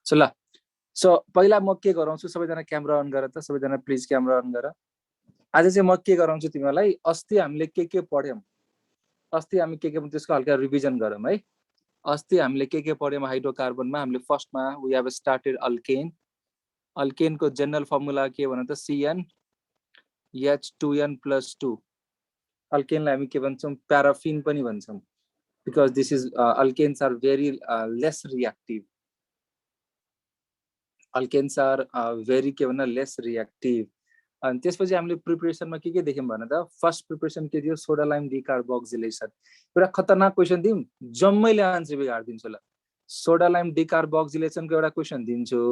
So ल so पहिला म के गराउँछु सबैजना क्यामेरा अन गर त सबैजना प्लिज क्यामेरा अन गर आज चाहिँ म के गराउँछु तिमीहरूलाई अस्ति हामीले के पढ्यौं अस्ति हामी के त्यसको हल्का रिभिजन गरौँ है अस्ति हामीले के पढ्यौं हाइड्रोकार्बनमा हामीले फर्स्टमा वी हेभ स्टार्टेड अल्केन अल्केनको जनरल फर्मुला के भन त CN H2N+2 अल्केनलाई हामी के भन्छौं प्याराफिन पनि भन्छौं because this is alkanes are very less reactive alkanes are very के भन्न less reactive अनि त्यसपछि हामीले प्रिपरेसनमा के देख्यौं भने त फर्स्ट प्रिपरेसन के थियो सोडा लाइम डिकार्बोक्सिलेसन एउटा खतरनाक क्वेशन दिउँ जम्मैले आन्सर बिगार्दिन्छु ल सोडा लाइम डिकार्बोक्सिलेसनको एउटा क्वेशन दिन्छु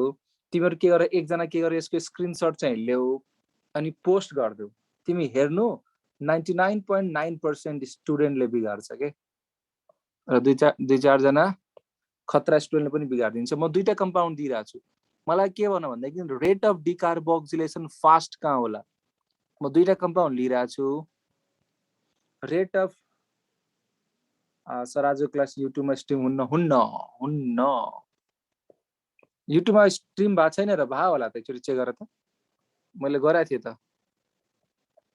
तिमीहरु के गर एकजना के गर यसको स्क्रिनशट चाहिँ ल्याऊ अनि पोस्ट गर्देऊ तिमी हेर्नु 99.9% स्टुडेन्टले बिगार्छ के र दुई चार जना खतरा स्टुडेन्टले पनि बिगार्दिन्छ म दुईटा कम्पाउन्ड दिइराछु छु मलाई के भन्न भन्दाखेरि रेट अफ डिकार्बोक्सिलेसन फास्ट कहाँ होला म दुईटा कम्पाउन्ड लिइराछु छु रेट अफ सराजो क्लास युट्युबमा स्ट्रिम हुन्न युट्युबमा स्ट्रिम भएको छैन र भा होला त एकचोटी चेक गर त मैले गराएको थिएँ त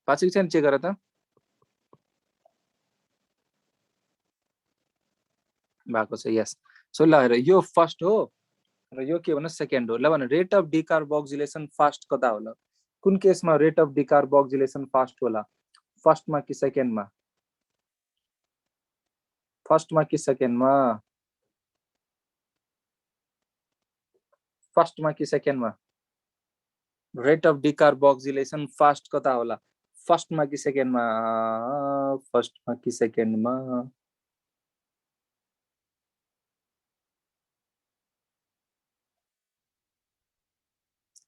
पाछै छैन चेक गर त भएको छ यस सो ल हेर यो फर्स्ट हो र यो के भन्न सेकेन्ड हो ल भन रेट अफ डिकार्बोक्सिलेसन फास्ट कता होला कुन केसमा रेट अफ डिकार्बोक्सिलेसन फास्ट होला फर्स्टमा कि सेकेन्डमा फर्स्टमा कि सेकेन्डमा फर्स्टमा कि सेकेन्डमा रेट अफ डिकार्बोक्सिलेसन फास्ट कता होला फर्स्टमा कि सेकेन्डमा फर्स्टमा कि सेकेन्डमा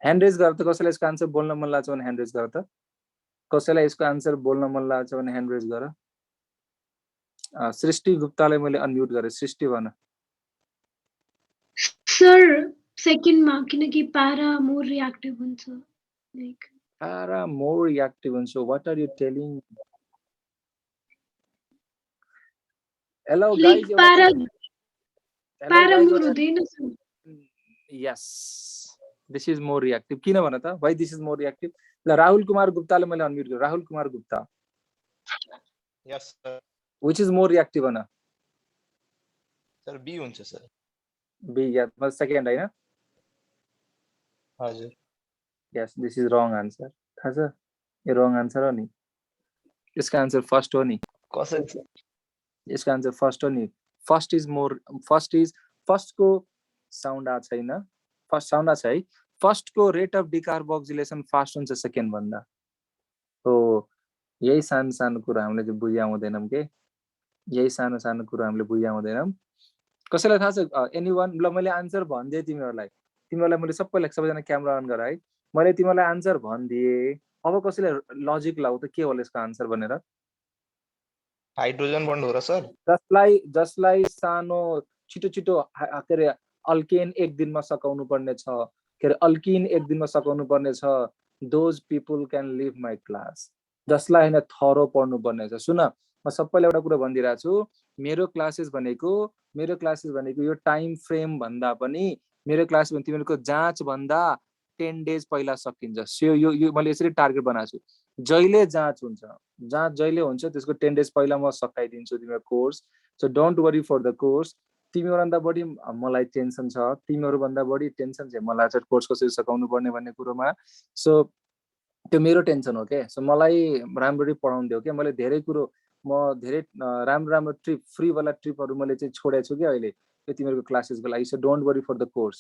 ह्यान्ड रेज गर त कसैलाई यसको आन्सर बोल्न मन लाग्छ भने ह्यान्ड रेज गर त कसैलाई यसको आन्सर बोल्न मन लाग्छ भने ह्यान्ड रेज गर सृष्टि गुप्तालाई मैले अनम्युट गरे सृष्टि भन सर सेकेन्डमा किनकि प्यारा मोर रिएक्टिभ हुन्छ लाइक प्यारा मोर रिएक्टिभ हुन्छ what are you telling hello guys para more हुँदैन sir yes this is more reactive किन भन त why this is more reactive ल राहुल कुमार गुप्ताले मैले अनम्युट गरे Rahul Kumar Gupta yes sir which is more reactive भन सर बी हुन्छ सर बी या म सेकेन्ड हैन हजुर yes this is wrong answer थाहा छ यो रङ आन्सर हो नि यसको आन्सर फर्स्ट हो नि कसरी यसको आन्सर फर्स्ट हो नि फर्स्ट इज फर्स्टको साउन्ड आ छैन फर्स्ट साउन्ड आ छ है फर्स्टको रेट अफ डिकार्बोक्सिलेसन फास्ट हुन्छ सेकेन्ड भन्दा हो यही सानो सानो कुरा हामीले चाहिँ बुझ्या हुँदैनौँ के यही सानो सानो कुरा हामीले बुझ्या हुँदैनौँ कसैलाई थाहा छ एनीवन ल मैले आन्सर भनिदिए तिमीहरूलाई मैले सबैजना क्यामेरा अन गर है मैले तिमीहरूलाई आन्सर भनिदिए अब कसैलाई लजिक लाउ त के होला यसको आन्सर भनेर हाइड्रोजन बन्ड हो र सर जसलाई सानो छिटो छिटो के अरे अल्केन एक दिनमा सकाउनु पर्ने छ के अरे अल्किन एक दिनमा सकाउनु पर्ने छ those people can leave my class जसलाई हैन थरो पढ्नु पर्ने छ सुन म सबैलाई एउटा कुरा भनिदिइरहेको छु मेरो क्लासेस भनेको यो टाइम फ्रेम भन्दा पनि मेरो क्लास भने तिमीहरूको जाँच भन्दा 10 डेज पहिला सकिन्छ यो मैले यसरी टार्गेट बनाएको छु जहिले जाँच हुन्छ त्यसको 10 डेज पहिला म सकाइदिन्छु तिम्रो course so don't worry for the course तिमीहरुभन्दा बढी मलाई टेन्सन छ तिमीहरुभन्दा बढी टेन्सन चाहिँ मलाई छ कोर्स कसरी सकाउनु पर्ने भन्ने कुरोमा सो त्यो मेरो टेन्सन हो के सो मलाई राम्ररी पढाउन दियो के मैले धेरै कुरो म धेरै राम्रो ट्रिप फ्री वाला ट्रिपहरु मैले चाहिँ छोडेको छु के अहिले यो तिमीहरुको क्लासेसको लागि so don't worry for the course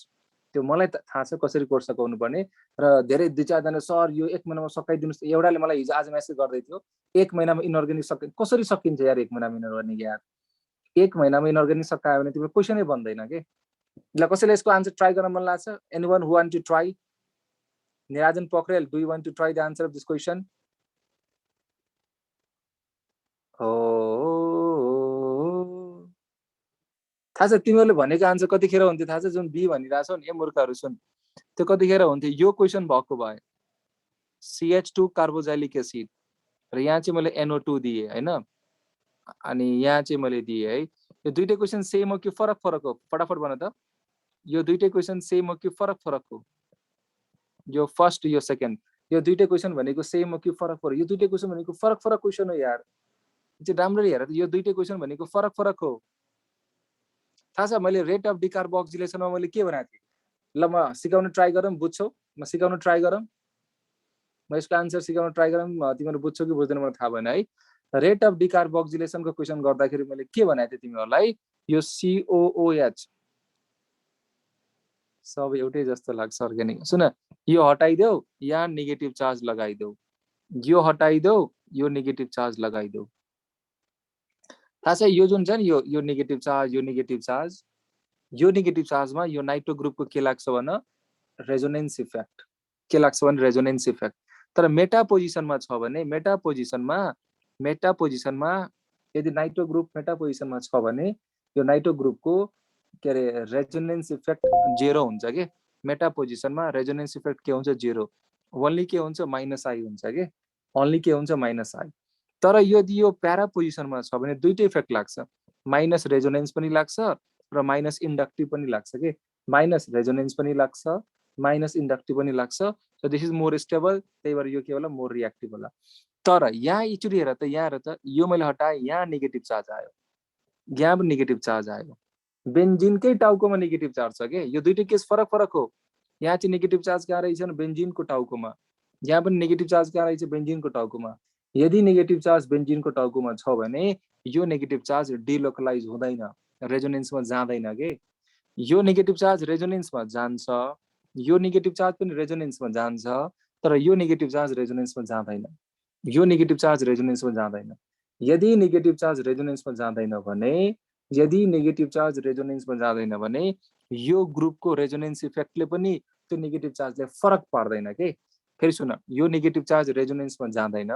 त्यो मलाई थाहा छ कसरी कोर्स सकाउनु पर्ने र धेरै दुई चार जना सर यो एक महिनामा सकाइदिनुस् एउटाले मलाई हिजो आज मेसेज गर्दै थियो एक महिनामा इनअर्गेनिक कसरी सकिन्छ यार एक महिनामा इनअर्गेनिक यार एक महिनामा इनअर्गेनिक सकायो भने तिम्रो क्वेशनै बन्दैन के ल कसैले यसको आन्सर ट्राई गर्न मन लाग्छ anyone who want to try Nirajan Pokharel do you want to try the answer of this question थाहा छ तिमीहरूले भनेको आन्सर कतिखेर हुन्थ्यो थाहा छ जुन बी भनिरहेछौ नि मूर्खहरू सुन त्यो कतिखेर हुन्थ्यो यो क्वेशन भएको भए CH2 कार्बोक्सिलिक एसिड र यहाँ चाहिँ मैले NO2 दिए हैन अनि यहाँ चाहिँ मैले दिए है यो दुईटै क्वेशन सेम हो कि फरक हो फटाफट भन त यो दुईटै क्वेसन सेम हो कि फरक फरक हो? यो फर्स्ट यो सेकेन्ड यो दुईटै क्वेसन भनेको सेम हो कि फरक फरक? यो दुईटै क्वेसन भनेको फरक फरक क्वेसन हो यार। चाहिँ राम्ररी हेर यो दुईटै क्वेसन भनेको फरक फरक हो। थाहा छ मैले रेट अफ डिकार्बोक्सिलेसनमा मैले के भनेको थिएँ? ल म सिकाउन ट्राई गरौँ, बुझ्छौ? म सिकाउन ट्राई गरौँ, म यसको आन्सर सिकाउन ट्राई गरौँ, तिमीहरू बुझ्छौ कि बुझ्दैन मलाई थाहा भएन है। रेट अफ डिकार्बोक्सिलेसनको क्वेसन गर्दाखेरि मैले के भनेको थिएँ तिमीहरूलाई? यो COOH सब एउटै जस्तो लाग्छ अर्ग्यानिक। सुन यो हटाइदेऊ, यहाँ नेगेटिभ चार्ज लगाइदेऊ, यो हटाइदेऊ, यो नेगेटिभ चार्ज लगाइदेऊ। थाहा छ यो जुन छ नि यो नेगेटिभ चार्ज, यो नेगेटिभ चार्ज, यो नेगेटिभ चार्जमा यो नाइट्रो ग्रुपको के लाग्छ भन? Resonance effect. के लाग्छ भने रेजोनेन्स इफेक्ट। तर मेटा पोजिसनमा छ भने मेटा पोजिसनमा यदि नाइट्रो ग्रुप मेटा पोजिसनमा छ भने यो नाइट्रो ग्रुपको के अरे रेजोनेन्स इफेक्ट 0 हुन्छ के। मेटा पोजिसनमा रेजोनेन्स इफेक्ट के हुन्छ? 0। ओन्ली के हुन्छ? -I हुन्छ के। ओन्ली के हुन्छ? -I। तर यदि यो प्यारा पोजिसनमा छ भने दुईटै इफेक्ट लाग्छ, माइनस रेजोनेन्स पनि लाग्छ र माइनस इन्डक्टिभ पनि लाग्छ के। माइनस रेजोनेन्स पनि लाग्छ, माइनस इन्डक्टिभ पनि लाग्छ। So this is more stable, त्यही भएर यो के होला? मोर रियाक्टिभ होला। तर यहाँ एकचोटि हेर त, यहाँ हेर त, यो मैले हटाएँ, यहाँ नेगेटिभ चार्ज आयो, यहाँ पनि नेगेटिभ चार्ज आयो। बेन्जिनकै टाउकोमा नेगेटिभ चार्ज छ के। यो दुईटै केस फरक फरक हो। यहाँ चाहिँ नेगेटिभ चार्ज कहाँ रहेछ भने बेन्जिनको टाउकोमा, यहाँ पनि नेगेटिभ चार्ज कहाँ रहेछ? बेन्जिनको टाउकोमा। यदि नेगेटिभ चार्ज बेन्जिनको टाउकोमा छ भने यो नेगेटिभ चार्ज डिलोकलाइज हुँदैन, रेजोनेन्समा जाँदैन के। यो नेगेटिभ चार्ज रेजोनेन्समा जान्छ, यो नेगेटिभ चार्ज पनि रेजोनेन्समा जान्छ, तर यो नेगेटिभ चार्ज रेजोनेन्समा जाँदैन, यो नेगेटिभ चार्ज रेजोनेन्समा जाँदैन। यदि नेगेटिभ चार्ज रेजोनेन्समा जाँदैन भने, यदि नेगेटिभ चार्ज रेजोनेन्समा जाँदैन भने यो ग्रुपको रेजोनेन्स इफेक्टले पनि त्यो नेगेटिभ चार्जले फरक पार्दैन के। फेरि सुन, यो नेगेटिभ चार्ज रेजोनेन्समा जाँदैन,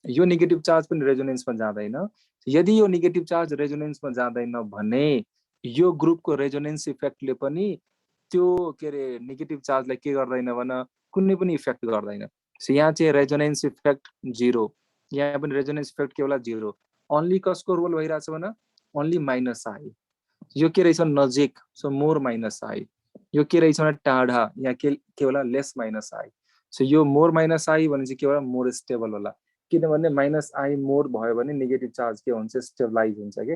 यो नेगेटिभ चार्ज पनि रेजोनेन्समा जाँदैन। यदि यो नेगेटिभ चार्ज रेजोनेन्समा जाँदैन भने यो ग्रुपको रेजोनेन्स इफेक्टले पनि त्यो के अरे नेगेटिभ चार्जलाई के गर्दैन भन? कुनै पनि इफेक्ट गर्दैन। सो यहाँ चाहिँ रेजोनेन्स इफेक्ट 0, यहाँ पनि रेजोनेन्स इफेक्ट के होला? 0। ओन्ली कसको रोल भइरहेछ भन? Only -I। यो के रहेछ? नजिक, सो मोर -I। यो के रहेछ भने टाढा, यहाँ के होला? Lace -I। सो यो मोर -I भने चाहिँ के होला? मोर स्टेबल होला। किनभने -I मोर भयो भने नेगेटिभ चार्ज के हुन्छ? स्टेबलाइज हुन्छ के।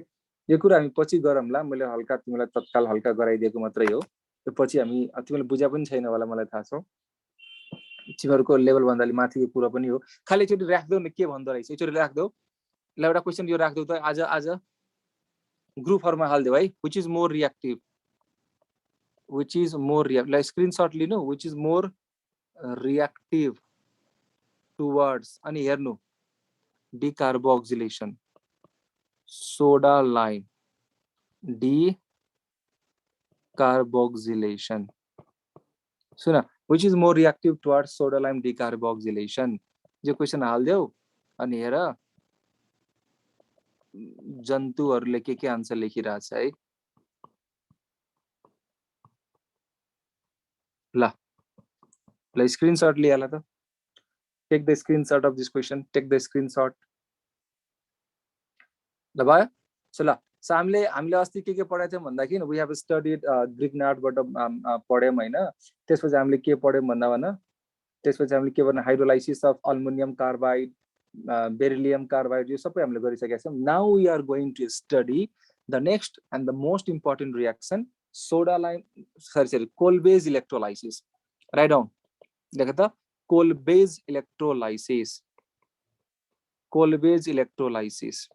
यो कुरा हामी पछि गरौँला, मैले हल्का तिमीलाई तत्काल हल्का गराइदिएको मात्रै हो। त्यो पछि हामी तिमीले बुझा पनि छैन होला मलाई थाहा छ, तिमीहरूको लेभल भन्दा माथिको कुरा पनि हो। खालि एकचोटि राख्देऊ न के भन्दो रहेछ, एकचोटि राख्देऊ ल। एउटा क्वेसन यो राख्देऊ त, आज ग्रुपहरुमा हाल्देऊ है। Which is more reactive, which is more reactive, screenshot लिनु, which is more reactive towards, अनि हेर्नु डिकार्बोक्सिलेसन, सोडा लाइम डिकार्बोक्सिलेसन। सुन, which is more reactive towards soda lime decarboxylation, यो क्वेसन हाल्देऊ अनि हेर जन्तुहरूले के आन्सर लेखिरहेछ है। ल स्क्रिनशट लिहाल त। Take the screenshot of this question, take the screenshot. ल भयो। सो ल, सो हामीले अस्ति के पढाएको थियौँ भन्दाखेरि वी हेभ स्टडीड ग्रिग्नार्डबाट पढ्यौँ होइन। त्यसपछि हामीले के पढ्यौँ भन्दा भन, त्यसपछि हामीले के भन्नु? Hydrolysis of aluminium carbide, beryllium carbide, यो सबै हामीले गरिसकेका छौँ। Now we are going to study the next and the most important reaction, soda lime sorry Kolbe's electrolysis. Write down, देख त, कोलबेज इलेक्ट्रोलाइसिस, कोलबेज इलेक्ट्रोलाइसिस,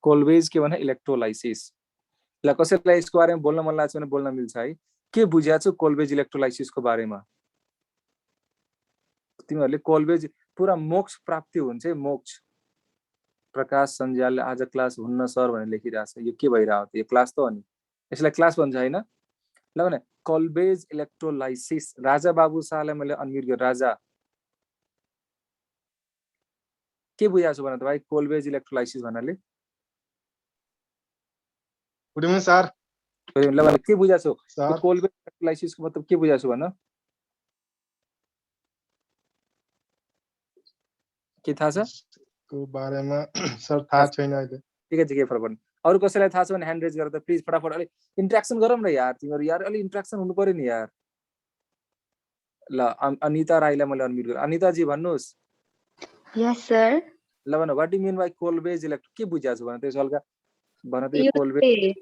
कोलबेज के भन? इलेक्ट्रोलाइसिस। ल कसैलाई यसको बारेमा बोल्न मन लाग्छ भने बोल्न मिल्छ है। के बुझ्या छौ कोलबेज इलेक्ट्रोलाइसिसको बारेमा? तिमीहरूले कोलबेज पुरा मोक्ष प्राप्ति हुन्छ है, मोक्ष। प्रकाश सञ्जालले आज क्लास हुन्न सर भनेर लेखिरहेछ, यो के भइरहेको त? यो क्लास त हो नि, यसलाई क्लास भन्छ होइन। ल भने कोलबेज इलेक्ट्रोलाइसिस, राजा बाबु शाहलाई मैले अनम्युट गरेँ। राजा के बुझाएको छु भन त भाइ कोलबेज इलेक्ट्रोलाइसिस भन्नाले? Good evening sir. ल भने के बुझाएको छौ सर कोलबेज इलेक्ट्रोलाइसिसको मतलब के बुझाएको छु भन? के थाहा छ को बारेमा सर थाहा छैन अहिले। ठिकै छ, के फरक पर्दैन। अरू कसैलाई थाहा छ भने ह्यान्ड रेज गरेर त प्लिज फटाफट अलि इन्ट्रेक्सन गरौँ न यार, तिमीहरू यार अलि इन्ट्रेक्सन हुनु पर्यो नि यार। ल अनिता राईलाई मैले अनम्युट गरेँ। अनिताजी भन्नुहोस्। Yes sir. ल भन, what do you mean by Kolbe's electro, के बुझ्या छ भन त, यसो हल्का भन त। यो कोलवेज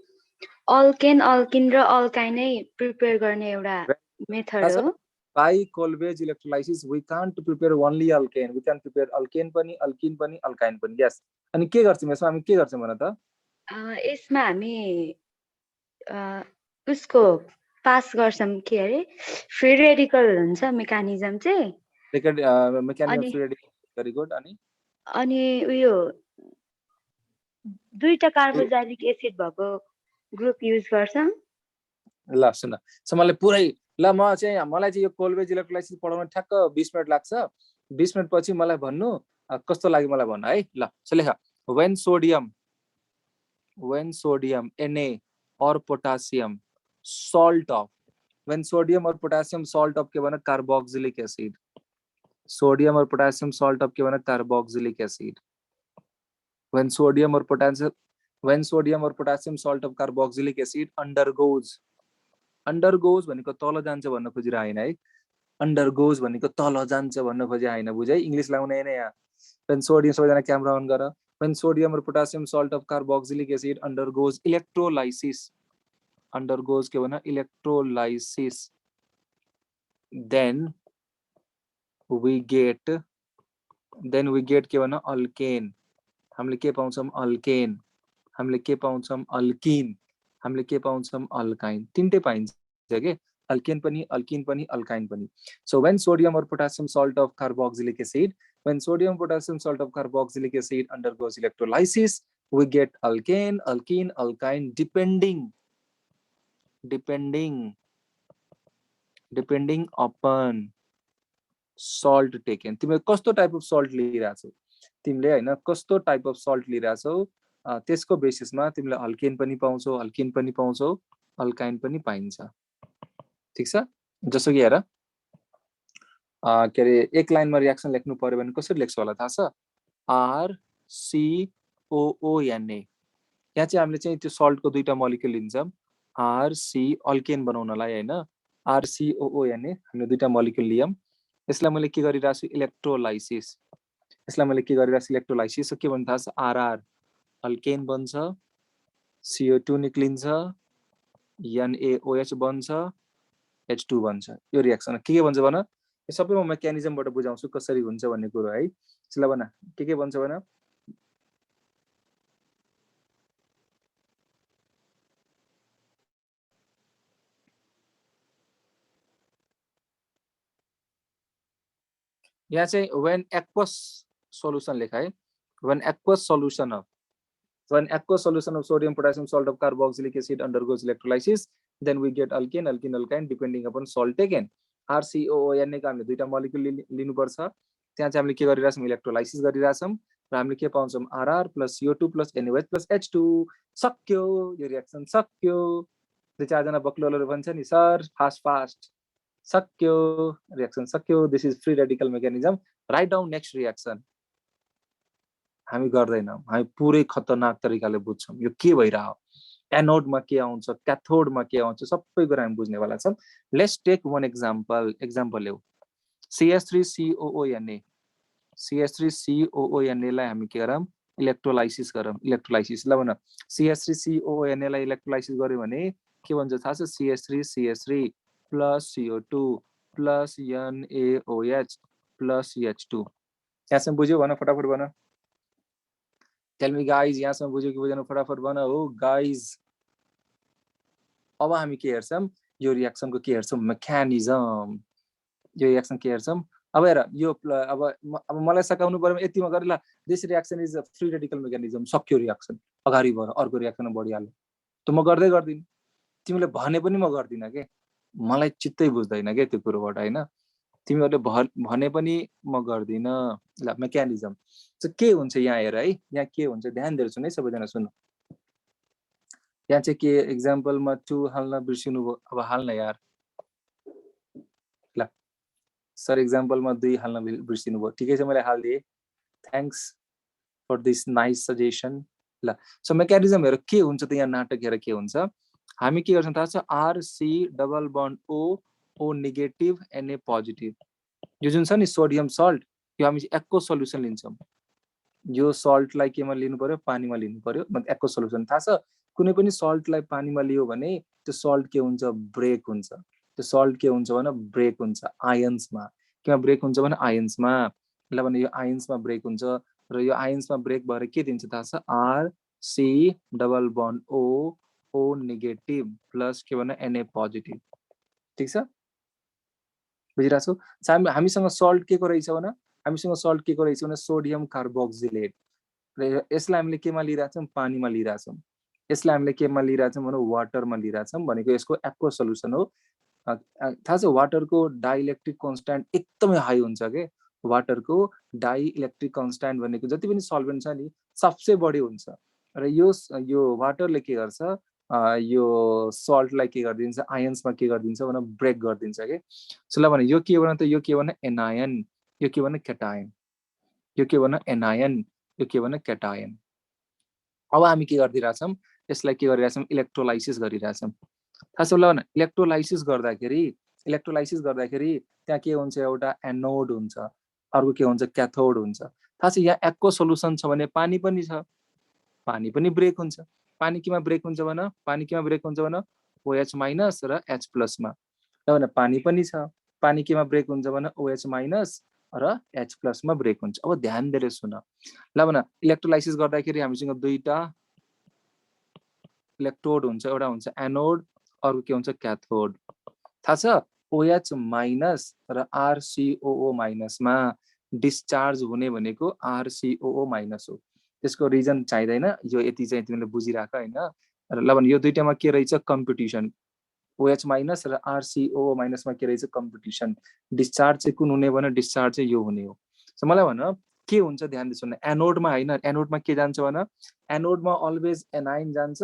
अल्किन र अल्काइनै प्रिपेयर गर्ने एउटा मेथड हो। By Kolbe's electrolysis, we can't prepare only alkane. We can prepare alkane पनि, alkene पनि, alkyne पनि. Yes. अनि के गर्छौँ यसमा, हामी के गर्छौँ भन त? यसमा हामी उसको पास गर्छौँ के अरे फ्री रेडिकल हुन्छ मेकानिजम चाहिँ। Mechanism free radical, very good. अनि उयो दुईटा कार्बोक्सिलिक एसिड भएको ग्रुप युज गर्छौँ। ल सुन, मलाई पुरै ल मलाई चाहिँ यो कोलवेज इलेक्ट्रोलाइसिस पढाउन ठ्याक्क 20 मिनट लाग्छ। 20 मिनट पछि मलाई भन्नु कस्तो लाग्यो मलाई भन्न है। ल लेख, when sodium Na or potassium salt of, when sodium or potassium salt of के भन कार्बोक्सिलिक एसिड, सोडियम और पोटेशियम सॉल्ट of के भन carboxylic acid, when sodium or potassium salt of carboxylic acid undergoes भनेको तल जान्छ भन्न खोजिरा हैन है। undergoes भनेको तल जान्छ भन्न खोजे हैन, बुझै? इंग्लिश लाउने हैन यहाँ। when sodium, सबैजना क्यामेरा अन गर। when sodium or potassium salt of carboxylic acid undergoes electrolysis, undergoes के भन electrolysis, then we get के भन अल्केन। हामीले के पाउँछौं? अल्केन। हामीले के पाउँछौं? अल्किन। हामीले के पाउँछौं? अल्काइन। तीनटै पाइन्छ के, अल्केन पनि, अल्किन पनि, अल्काइन पनि। So when sodium or potassium salt of carboxylic acid undergoes electrolysis, we get alkane, alkene, alkyne, depending upon salt taken. तिमीले कस्तो टाइप अफ सल्ट लिइराछौ, तिमीले हैन कस्तो टाइप अफ सल्ट लिइराछौ त्यसको बेसिसमा तिमीले अल्केन पनि पाउँछौ, अल्किन पनि पाउँछौ, अल्काइन पनि पाइन्छ। ठीक छ? जसो कि हेर के अरे एक लाइनमा रियाक्सन लेख्नु पर्यो भने कसरी लेख्छौ होला थाहा छ? RCOONA। यहाँ चाहिँ हामीले चाहिँ त्यो सल्टको दुईटा मोलिक्युल लिन्छौँ, RC अल्केन बनाउनलाई हैन, RCOONA हामीले दुईटा मोलिक्युल लियौं। यसलाई मैले के गरिराछु? इलेक्ट्रोलाइसिस। यसलाई मैले के गरिराछु? इलेक्ट्रोलाइसिस। के भन्छ थाहा छ? RR अल्केन बन्छ, CO2 निक्लिन्छ, NaOH बन्छ, H2 बन्छ। यो रियाक्सन के भन्छ भन? यो सबै म मेकानिजमबाट बुझाउँछु कसरी हुन्छ भन्ने कुरा है। ल भन के भन्छ भन? यहाँ चाहिँ when aqueous solution लेखा है। when aqueous solution of sodium potassium salt of carboxylic acid undergoes electrolysis, then we get alkane, alkene, alkyne depending upon salt taken. RCOONA का हामीले दुईटा मोलिक्युल लिनु पर्छ। त्यहाँ चाहिँ हामीले के गरिराछौं? इलेक्ट्रोलाइसिस गरिराछौं र हामीले के पाउँछौं? RR + CO2 + NaOH + H2। सक्यो, यो रियाक्सन सक्यो। दुई चार जना बक्लोलहरु भन्छ नि सर फास्ट सक्यो, रियाक्सन सक्यो। This is free radical mechanism. Write down next reaction. हामी गर्दैनौं, हामी पुरै खतरनाक तरिकाले बुझ्छौं यो के भइराछ, एनोडमा के आउँछ, क्याथोडमा के आउँछ, सबै कुरा हामी बुझ्नेवाला छौं। लेट्स टेक वन एक्जाम्पल लेऊ। CH3COONA लाई हामी के गरौँ? इलेक्ट्रोलाइसिस गरौँ। इलेक्ट्रोलाइसिस ल भन, CH3COONA लाई इलेक्ट्रोलाइसिस गर्यो भने के भन्छ थाहा छ? CH3 + CO2 + NaOH + H2। यहाँसम्म बुझ्यौ भन, फटाफट भन। टेल मी गाइज, यहाँसम्म बुझ्यो कि बुझेन? फटाफट भन हो गाइज। अब हामी के हेर्छौं? यो रियाक्सनको के हेर्छौं? मेकानिजम। यो रियाक्सन के हेर्छौं? अब हेर, यो अब मलाई सकाउनु पर्यो यतिमा गरे ल, this reaction is a free radical mechanism. सक्यो रियाक्सन, अगाडि बढ, अर्को रियाक्सन बढिहाल्यो। त म गर्दै गर्दिन, तिमीले भने पनि म गर्दिन के, मलाई चित्तै बुझ्दैन के त्यो कुरोबाट हैन। तिमीहरूले भने पनि म गर्दिन। ल मेकानिजम चाहिँ के हुन्छ यहाँ हेर है, यहाँ के हुन्छ ध्यान दिएर सुन है सबैजना, सुन। यहाँ चाहिँ के एक्जाम्पलमा 2 हाल्न बिर्सिनु भयो, अब हाल्न यार। ल सर एक्जाम्पलमा 2 हाल्न बिर्सिनु भयो, ठिकै छ मैले हाल्दिए। Thanks for this nice suggestion. ल सो मेकानिजम हेर के हुन्छ त यहाँ नाटक हेर के हुन्छ हामी के गर्छौं थाहा छ RC double bond O negative Na positive यो जुन छ नि सोडियम सल्ट यो हामी एक्को सोलुसन लिन्छौं यो सल्टलाई केमा लिनु पर्यो पानीमा लिनु पर्यो मतलब एक्को सोलुसन थाहा छ कुनै पनि सल्टलाई पानीमा लियो भने त्यो सल्ट के हुन्छ ब्रेक हुन्छ त्यो सल्ट के हुन्छ भने ब्रेक हुन्छ आयन्समा केमा ब्रेक हुन्छ भने आयन्समा ल भने यो आयन्समा ब्रेक हुन्छ र यो आयन्समा ब्रेक भएर के दिन्छ थाहा छ RC double bond O negative plus के भने Na पोजिटिभ ठीक छ बुझिरहेको छौ हामीसँग सल्ट के को रहेछ भने हामीसँग सल्ट के को रहेछ भने सोडियम कार्बोक्सिलेट र यसलाई हामीले केमा लिइराछौं पानीमा लिइराछौं यसलाई हामीले केमा लिइराछौं भने वाटरमा लिइराछौं भनेको यसको एक्वा सोलुसन हो थाहा छ वाटरको डाइइलेक्ट्रिक कन्स्ट्यान्ट एकदमै हाई हुन्छ के वाटरको डाइइलेक्ट्रिक कन्स्ट्यान्ट भनेको जति पनि सल्भेन्ट छ नि सबसे बढी हुन्छ र यो वाटरले के गर्छ यो सल्टलाई के गरिदिन्छ आयन्समा के गरिदिन्छ भने ब्रेक गरिदिन्छ के सो ल भने यो के भने त यो के भने एनायन यो के भने केटायन यो के भने एनायन यो के भने केटायन अब हामी के गर्दिरहेछौं यसलाई के गरिरहेछौं इलेक्ट्रोलाइसिस गरिरहेछौं थाहा छ ल भने इलेक्ट्रोलाइसिस गर्दाखेरि त्यहाँ के हुन्छ एउटा एनोड हुन्छ अर्को के हुन्छ क्याथोड हुन्छ थाहा छ यहाँ एक्को सोलुसन छ भने पानी पनि छ पानी पनि ब्रेक हुन्छ पानी केमा ब्रेक हुन्छ भने OH माइनस र H प्लस मा ल भने पानी पनि छ पानी केमा ब्रेक हुन्छ भने OH माइनस र H प्लस मा ब्रेक हुन्छ अब ध्यान दिएर सुन ल भने इलेक्ट्रोलाइसिस गर्दाखेरि हामीसँग दुईटा इलेक्ट्रोड हुन्छ एउटा हुन्छ एनोड अर्को के हुन्छ क्याथोड थाहा छ OH माइनस र RCOO माइनस मा डिस्चार्ज हुने भनेको RCOO माइनस हो त्यसको रिजन चाहिदैन यो यति चाहिँ तिमीले बुझिराख हैन र ल भने यो दुईटामा के रहेछ कम्पिटिसन OH माइनस र RCOO माइनस मा के रहेछ कम्पिटिसन डिस्चार्ज चाहिँ कुन हुने भने डिस्चार्ज चाहिँ यो हुने हो सो मलाई भन के हुन्छ ध्यान दिएर सुन्नु एनोडमा हैन एनोडमा के जान्छ भने एनोडमा अलवेज एनाइन जान्छ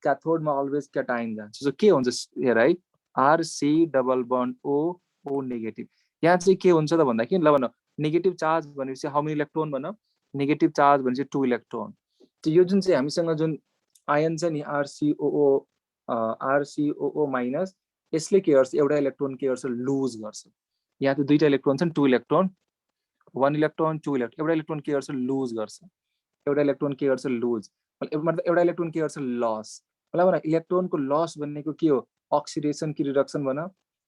क्याथोडमा अलवेज केटाइन जान्छ सो के हुन्छ हेर है RC double bond O negative यहाँ चाहिँ के हुन्छ त भन्दाखेरि ल भन नेगेटिभ चार्ज भनेपछि हाउ मेनी इलेक्ट्रोन भन नेगेटिभ चार्ज भनेपछि 2 इलेक्ट्रोन यो जुन चाहिँ हामीसँग जुन आयन छ नि RCOO माइनस यसले के गर्छ एउटा इलेक्ट्रोन के गर्छ लुज गर्छ यहाँ त दुईटा इलेक्ट्रोन छन् 2 इलेक्ट्रोन 1 इलेक्ट्रोन 2 इलेक्ट्रोन एउटा इलेक्ट्रोन के गर्छ लुज गर्छ एउटा इलेक्ट्रोन के गर्छ लुज मतलब एउटा इलेक्ट्रोन के गर्छ लस मतलब भने इलेक्ट्रोनको लस भनेको के हो अक्सिडेसन कि रिडक्सन भन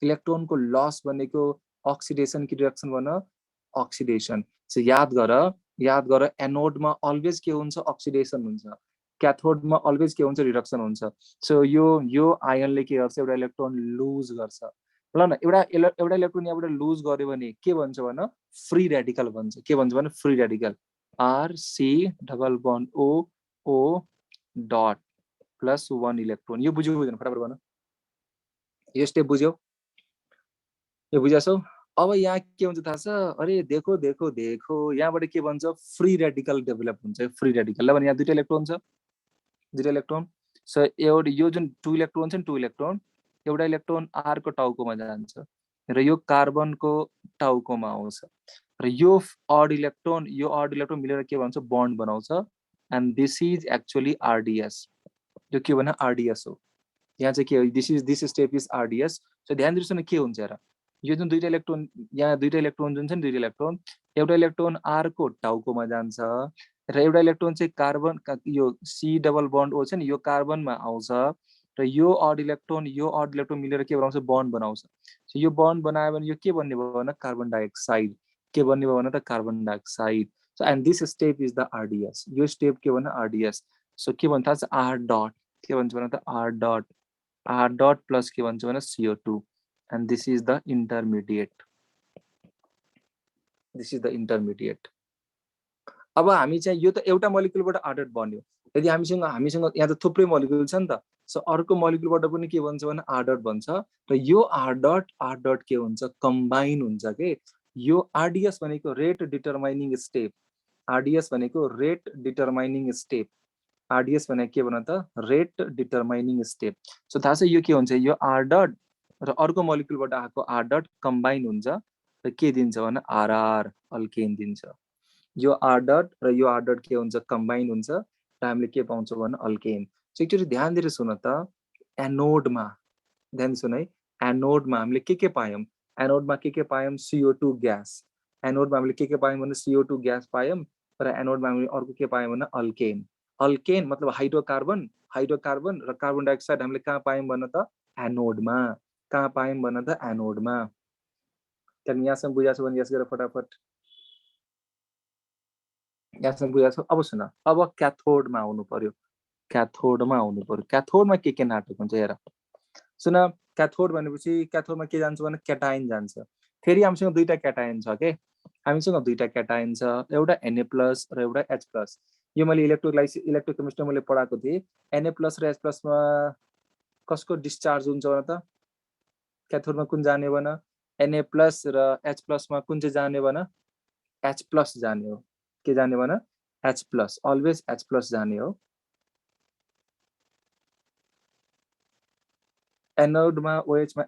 इलेक्ट्रोनको लस भनेको अक्सिडेसन कि रिडक्सन भन अक्सिडेसन सो याद गर एनोडमा अलवेज के हुन्छ अक्सिडेसन हुन्छ क्याथोडमा अलवेज के हुन्छ रिडक्सन हुन्छ सो यो आयनले के गर्छ एउटा इलेक्ट्रोन लुज गर्छ ल न एउटा इलेक्ट्रोन यहाँबाट लुज गर्यो भने के भन्छ भन फ्री रेडिकल भन्छ के भन्छ भने free radical RC double bond O dot plus 1 electron यो बुझ्यौ बुझ्दैन फटाफट भन यो स्टेप बुझ्यौ यो बुझ्छौ अब यहाँ के हुन्छ थाहा छ अरे देखो देखो देखो यहाँबाट के भन्छ फ्री रेडिकल डेभलप हुन्छ फ्री रेडिकल ल भने यहाँ दुईटा इलेक्ट्रोन सो एउटा यो जुन 2 इलेक्ट्रोन छ नि 2 इलेक्ट्रोन एउटा इलेक्ट्रोन R को टाउकोमा जान्छ र यो कार्बनको टाउकोमा आउँछ र यो अड इलेक्ट्रोन मिलेर के भन्छ बन्ड बनाउँछ and this is actually RDS यो के भने RDS हो यहाँ चाहिँ के this step is RDS so ध्यान दिनुस् न के हुन्छ हेर यो जुन दुईटा इलेक्ट्रोन यहाँ दुईटा इलेक्ट्रोन जुन छ नि दुईटा इलेक्ट्रोन एउटा इलेक्ट्रोन R को टाउकोमा जान्छ र एउटा इलेक्ट्रोन चाहिँ कार्बन यो C डबल बन्ड O छ नि यो कार्बनमा आउँछ र यो अड इलेक्ट्रोन मिलेर के बनाउँछ बन्ड बनाउँछ सो यो बन्ड बनायो भने यो के बन्ने भयो भने कार्बन डाइअक्साइड के बन्ने भयो भने त carbon dioxide so and this step is the RDS यो स्टेप के भने RDS सो के भन्छ थाहा छ R डट के भन्छ भने त R डट प्लस के भन्छ भने CO2 and this is the intermediate अब हामी चाहिँ यो त एउटा मोलिक्युलबाट आर्डर बन्यो यदि हामीसँग यहाँ त थुप्रै मोलिक्युल छ नि त सो अर्को मोलिक्युलबाट पनि के भन्छ भने आर्डर बन्छ र यो आर डट के हुन्छ कम्बाइन हुन्छ के यो RDS भनेको रेट डिटरमाइनिङ स्टेप RDS भनेको रेट डिटरमाइनिङ स्टेप RDS भनेको के भन त रेट डिटरमाइनिङ स्टेप सो थाहा छ यो के हुन्छ यो आर डट र अर्को मोलिक्युलबाट आएको आर डट कम्बाइन हुन्छ र के दिन्छ भने RR अल्केन दिन्छ यो आर डट र यो आर डट के हुन्छ कम्बाइन हुन्छ र हामीले के पाउँछौँ भने अल्केन। एकचोटि ध्यान दिएर सुन त, एनोडमा ध्यान सुन है, एनोडमा हामीले के पायौँ, एनोडमा के पायौँ, CO2 ग्यास। एनोडमा हामीले के पायौँ भने CO2 ग्यास पायौँ, र एनोडमा हामीले अर्को के पायौँ भने अल्केन। अल्केन मतलब हाइड्रोकार्बन, हाइड्रोकार्बन र कार्बन डाइअक्साइड हामीले कहाँ पायौँ भन त, एनोडमा। कहाँ पायौँ भन त, एनोडमा। त्यहाँदेखि यहाँसम्म बुझाएको छ भने यस गरेर फटाफट, यहाँसम्म बुझाएको छ। अब सुन, अब क्याथोडमा आउनु पर्यो, क्याथोडमा आउनु पर्यो। क्याथोडमा के नाटक हुन्छ हेर सुन, क्याथोड भनेपछि क्याथोडमा के जान्छ भने क्याटाइन जान्छ। फेरि हामीसँग दुईटा क्याटाइन छ के, हामीसँग दुईटा क्याटाइन छ, एउटा Na+ र एउटा H+। यो मैले इलेक्ट्रोकेमिस्ट्रीमा मैले पढाएको थिएँ। Na+ र H+ मा कसको डिस्चार्ज हुन्छ भन त, क्याथोडमा कुन जाने भन, Na+ र H+ मा कुन चाहिँ जाने भन, H+ जाने हो। के जाने भन, H+, अलवेज H+ जाने हो। एनोडमा OH मा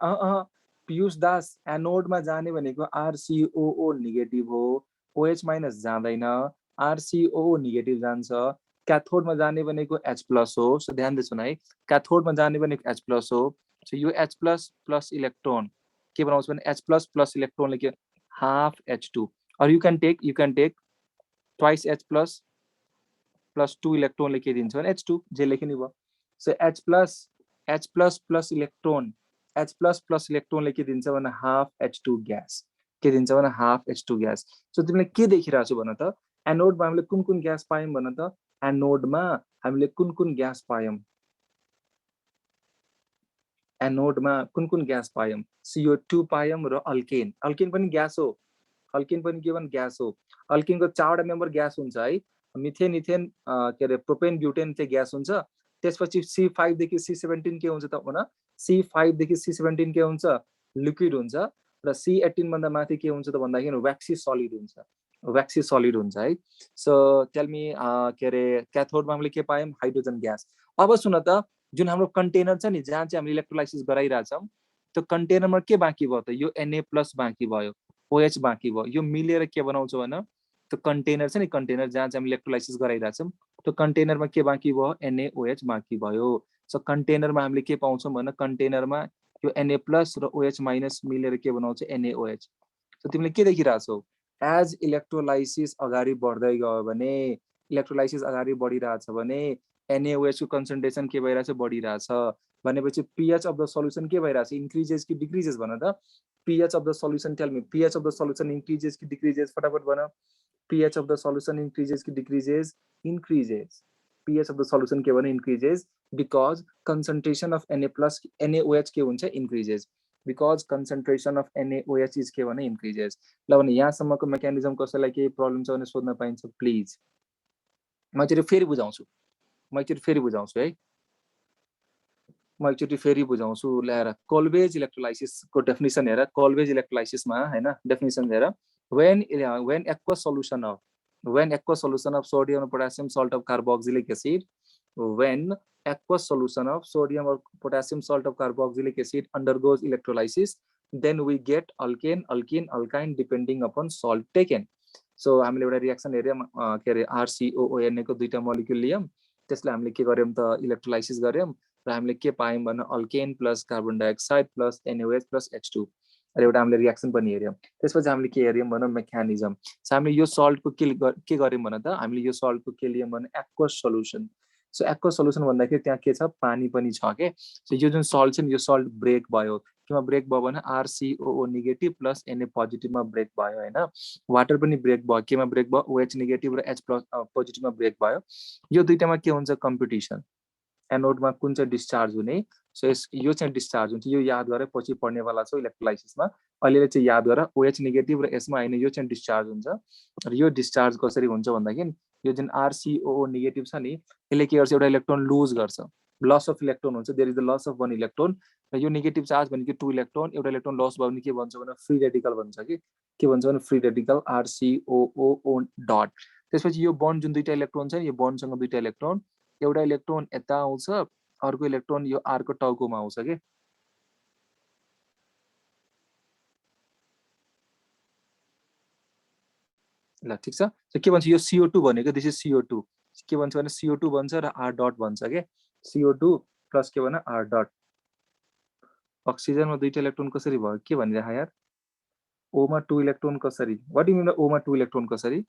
पीयूष दास, एनोडमा जाने भनेको RCOO नेगेटिभ हो, OH- जाँदैन, RCOO नेगेटिभ जान्छ। क्याथोडमा जाने भनेको H+ हो। सो ध्यान दे सुन है, क्याथोडमा जाने भनेको H+ हो। सो यो H+ प्लस इलेक्ट्रोन के बनाउँछ भने H+ प्लस इलेक्ट्रोनले के half H2, or you can take twice H+ plus 2 इलेक्ट्रोनले के दिन्छ भने H2, जे लेख्नु भयो। So H+ plus electron, H+ plus इलेक्ट्रोनले के दिन्छ भने हाफ H2 ग्यास, के दिन्छ भने हाफ H2 ग्यास। सो तिमीले के देखिरहेको छु भन त, एनोडमा हामीले कुन कुन ग्यास पायौँ भन त, एनोडमा हामीले कुन कुन ग्यास पायौँ, एनोडमा कुन कुन ग्यास पायौँ, CO2 पायौँ र अल्केन। अल्केन पनि ग्यास हो, अल्केन पनि के भन्छ ग्यास हो। अल्केनको 4वटा मेम्बर ग्यास हुन्छ है, मिथेन, इथेन, के अरे प्रोपेन, ब्युटेन चाहिँ ग्यास हुन्छ। त्यसपछि C5 देखि C17 के हुन्छ त भन, C5 देखि C17 के हुन्छ, लिक्विड हुन्छ, र C18 भन्दा माथि के हुन्छ त भन्दाखेरि व्याक्सी सलिड हुन्छ, व्याक्सी सलिड हुन्छ है। सो टेल मी, के अरे क्याथोडमा हामीले के पायौँ, हाइड्रोजन ग्यास। अब सुन त, जुन हाम्रो कन्टेनर छ नि, जहाँ चाहिँ हामीले इलेक्ट्रोलाइसिस गराइरहेछौँ, त्यो कन्टेनरमा के बाँकी भयो त, यो Na+ बाँकी भयो, OH बाँकी भयो। यो मिलेर के बनाउँछ भन, त्यो कन्टेनर छ नि, कन्टेनर जहाँ चाहिँ हामीले इलेक्ट्रोलाइसिस गराइरहेछौँ, त्यो कन्टेनरमा के बाँकी भयो, NaOH बाँकी भयो। सो कन्टेनरमा हामीले के पाउँछौँ भन, कन्टेनरमा यो Na+ र OH- मिलेर के बनाउँछ, NaOH। सो तिमीले के देखिरहेछौ, एज इलेक्ट्रोलाइसिस अगाडि बढ्दै गयो भने, इलेक्ट्रोलाइसिस अगाडि बढिरहेछ भने NaOH को कन्सन्ट्रेसन के भइरहेछ, बढिरहेछ भनेपछि pH अफ द सल्युसन के भइरहेछ, इन्क्रिजेस कि डिक्रिजेस भन त, pH of the solution, tell me, pH of the solution increases कि डिक्रिजेस, फटाफट भन, pH of the solution increases कि decreases, increases. pH of the solution के भने increases, because concentration of NaOH के हुन्छ, increases, because concentration of NaOH is के भने इन्क्रिजेस। ल भने यहाँसम्मको मेकानिजम कसैलाई केही प्रब्लम छ भने सोध्न पाइन्छ प्लिज। म एकचोटि फेरि बुझाउँछु, है, म एकचोटि फेरि बुझाउँछु। ल्याएर कोल्बेज इलेक्ट्रोलाइसिसको डेफिनेसन हेर, कोल्बेज इलेक्ट्रोलाइसिसमा हैन, डेफिनेसन हेर, when aqueous solution of sodium or potassium salt of carboxylic acid, when aqueous solution of sodium or potassium salt of carboxylic acid undergoes electrolysis, then we get alkane, alkene, alkyne depending upon salt taken. So हामीले एउटा reaction हेर्यौँ, के अरे RCOONA को दुईटा molecule लियौँ, त्यसलाई हामीले के गर्यौँ त, इलेक्ट्रोलाइसिस गर्यौँ, र हामीले के पायौँ भने alkane plus carbon dioxide plus NaOH plus H2, र एउटा हामीले रिएक्सन पनि हेर्यौँ। त्यसपछि हामीले के हेर्यौँ भने मेकानिजम। सो हामीले यो सल्टको के गर्यौँ भने त, हामीले यो सल्टको के लियौँ भने aqueous solution. So aqueous solution भन्दाखेरि त्यहाँ के छ, पानी पनि छ के। सो यो जुन सल्ट छ नि, यो सल्ट ब्रेक भयो, केमा ब्रेक भयो भने RCOO नेगेटिभ प्लस Na पोजिटिभमा ब्रेक भयो हैन। वाटर पनि ब्रेक भयो, केमा ब्रेक भयो, OH नेगेटिभ र H+ पोजिटिभमा ब्रेक भयो। यो दुईटामा के हुन्छ, कम्पिटिसन, एनोडमा कुन चाहिँ डिस्चार्ज हुने। सो यो चाहिँ डिस्चार्ज हुन्छ, यो याद गरेर पछि पढ्नेवाला छ इलेक्ट्रोलाइसिसमा, अहिले चाहिँ याद गरेर OH नेगेटिभ र यसमा हैन, यो चाहिँ डिस्चार्ज हुन्छ। र यो डिस्चार्ज कसरी हुन्छ भन्दाखेरि यो जुन RCOO नेगेटिभ छ नि, यसले के गर्छ, एउटा इलेक्ट्रोन लुज गर्छ, लस अफ इलेक्ट्रोन हुन्छ, there is the loss of 1 electron. र यो नेगेटिभ चार्ज भनेको 2 इलेक्ट्रोन, एउटा इलेक्ट्रोन लस भयो भने के भन्छ भने फ्री रेडिकल भन्छ कि, के भन्छ भने फ्री रेडिकल, RCOO डट। त्यसपछि यो बन्ड जुन दुईटा इलेक्ट्रोन छ, यो बन्डसँग दुईटा इलेक्ट्रोन, एउटा इलेक्ट्रोन यता आउँछ, अर्को इलेक्ट्रोन यो R को टाउकोमा आउँछ के। ल ठिक छ। सो के भन्छ, यो CO2 भनेको, दिस इज CO2, के भन्छ भने CO2 भन्छ र R डट भन्छ के CO2 प्लस के भने R डट अक्सिजनमा दुईटा इलेक्ट्रोन कसरी भयो के भनिरहेको यार O मा 2 इलेक्ट्रोन कसरी व्हाट डु मिन O मा 2 इलेक्ट्रोन कसरी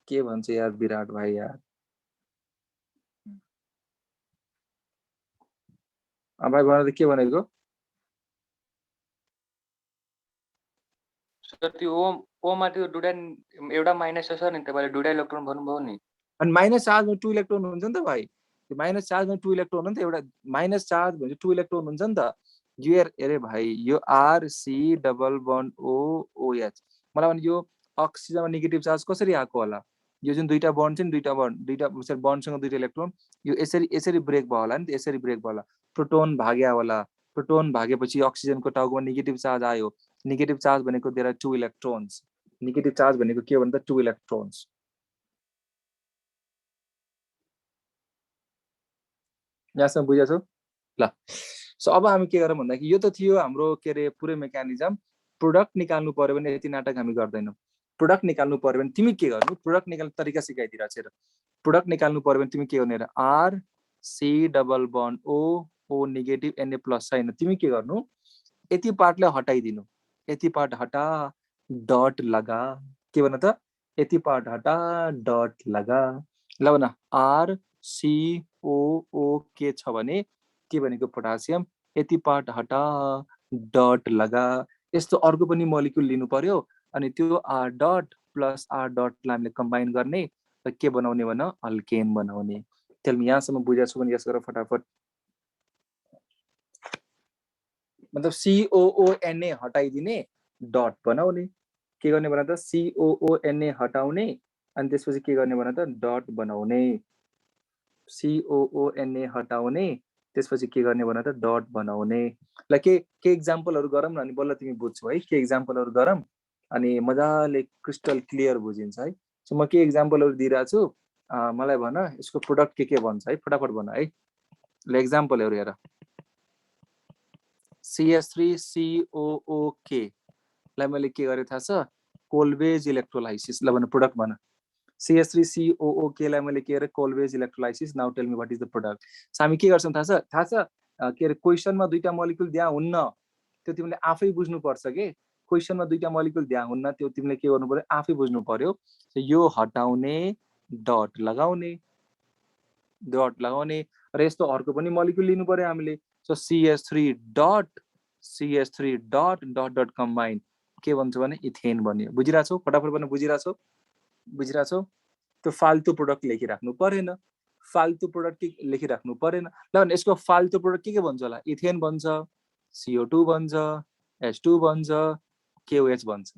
के भन्छ यार विराट भाइ यार भाइ भनेर के भनेको सर त्यो ओ मा त्यो दुईटा एउटा माइनस छ सर नि तपाईले दुईटा इलेक्ट्रोन भन्नुभयो नि अनि माइनस चार्जमा 2 इलेक्ट्रोन हुन्छ नि त भाइ त्यो माइनस चार्जमा 2 इलेक्ट्रोन हो नि त एउटा माइनस चार्ज भने 2 इलेक्ट्रोन हुन्छ नि त यो अरे भाइ यो RC डबल बन्ड OH मलाई भने यो अक्सिजनमा नेगेटिभ चार्ज कसरी आएको होला यो जुन दुईटा बन्ड छ नि दुईटा बन्डसँग दुईटा इलेक्ट्रोन यो यसरी ब्रेक भयो होला नि त यसरी ब्रेक भयो होला प्रोटोन भाग्या होला प्रोटोन भागेपछि अक्सिजनको टाउकोमा नेगेटिभ चार्ज आयो नेगेटिभ चार्ज भनेको there are 2 electrons negative charge भनेको के भन्दा 2 इलेक्ट्रोन्स यहाँसम्म बुझ्छौ ल सो अब हामी के गरौँ भन्दाखेरि यो त थियो हाम्रो के रे पुरै मेकानिजम प्रोडक्ट निकाल्नु पर्यो भने यति नाटक हामी गर्दैनौँ प्रोडक्ट निकाल्नु पर्यो भने तिमी के गर्नु प्रोडक्ट निकाल्ने तरिका सिकाइदिरहेको छु र प्रोडक्ट निकाल्नु पर्यो भने तिमी के गर्ने र RC double bond O negative Na plus छैन तिमी के गर्नु यति पार्टलाई हटाइदिनु यति पार्ट हटा डट लगा के भन त यति पार्ट हटा डट लगा ल भन RCOO के छ भने के भनेको पोटासियम यति पार्ट हटा डट लगा यस्तो अर्को पनि मोलिक्युल लिनु पर्यो अनि त्यो R डट प्लस R डटलाई हामीले कम्बाइन गर्ने र के बनाउने भन अल्केन बनाउने त्यसले यहाँसम्म बुझाएको छु भने यस गरेर फटाफट मतलब COONA हटाइदिने डट बनाउने के गर्ने भन त COONA हटाउने अनि त्यसपछि के गर्ने भन त डट बनाउने COONA हटाउने त्यसपछि के गर्ने भन त डट बनाउने ल के एक्जाम्पलहरु गरौँ न अनि बल्ल तिमी बुझ्छौ है के एक्जाम्पलहरु गरौँ अनि मजाले क्रिस्टल क्लियर बुझिन्छ है सो म के एक्जाम्पलहरु दिइराछु मलाई भन यसको प्रोडक्ट के भन्छ है फटाफट भन है ल एक्जाम्पलहरु हेर CH3COOK लाई मैले के गरे थाहा छ कोल्वेज इलेक्ट्रोलाइसिस ल भन प्रोडक्ट भन CH3COOK लाई मैले के गरे Kolbe's electrolysis now tell me what is the product so हामी के गर्छौं थाहा छ के रे क्वेशनमा दुईटा मोलिक्युल दिया हुन्न त्यो तिमीले आफै बुझ्नु पर्छ के क्वेशनमा दुईटा मोलिक्युल दिया हुन्न त्यो तिमीले के गर्नु पर्यो आफै बुझ्नु पर्यो सो यो हटाउने डट लगाउने र यस्तो अर्को पनि मोलिक्युल लिनु पर्यो हामीले so CH3 dot dot combine के भन्छ भने इथेन बन्यो बुझिराछौ फटाफट पनि बुझिराछौ त्यो फाल्तु प्रोडक्ट लेखिराख्नु परेन फाल्तु प्रोडक्ट लेखिराख्नु परेन ल भने यसको फाल्तु प्रोडक्ट के भन्छ होला इथेन भन्छ CO2 भन्छ H2 भन्छ KOH भन्छ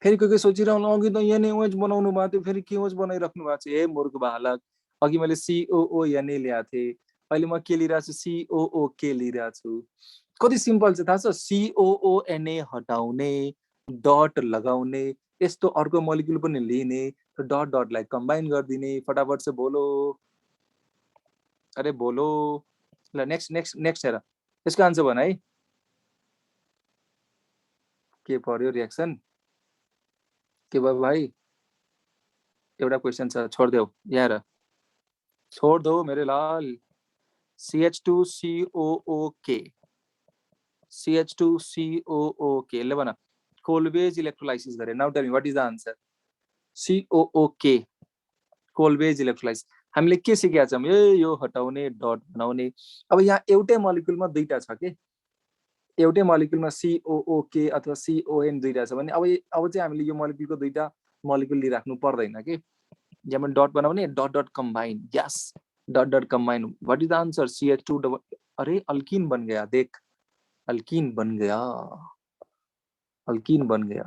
फेरि के सोचिरहनु अघि त NaOH बनाउनु भएको थियो फेरि KOH बनाइराख्नु भएको छ हे मूर्ख बालक अघि मैले COONA ल्याएको थिएँ अहिले म के लिइरहेको छु COOK लिइरहेको छु कति सिम्पल छ थाहा छ COONA हटाउने डट लगाउने यस्तो अर्को मोलिक्युल पनि लिने डट डटलाई कम्बाइन गरिदिने फटाफट से बोलो अरे बोलो ल नेक्स्ट हेर यसको आन्सर भन है के पर्यो रिएक्सन के भयो भाइ एउटा क्वेशन छ छोड्देऊ यहाँ छोड़ दो मेरे लाल CH2COOK ले भन कोल्वेज इलेक्ट्रोलाइसिस गरे now tell me what is the answer COOK Kolbe's electrolysis हामीले के सिकेका छौं यो हटाउने डट बनाउने अब यहाँ एउटै मोलिक्युलमा दुईटा छ के एउटै मोलिक्युलमा COOK अथवा CON दुईटा छ भने अब चाहिँ हामीले यो मोलिक्युलको दुईटा मोलिक्युल लिइराख्नु पर्दैन के यहाँ डट बनाउने dot combine yes dot combine what is the answer CH2 double अरे अल्कीन बन गया देख अल्कीन बन गया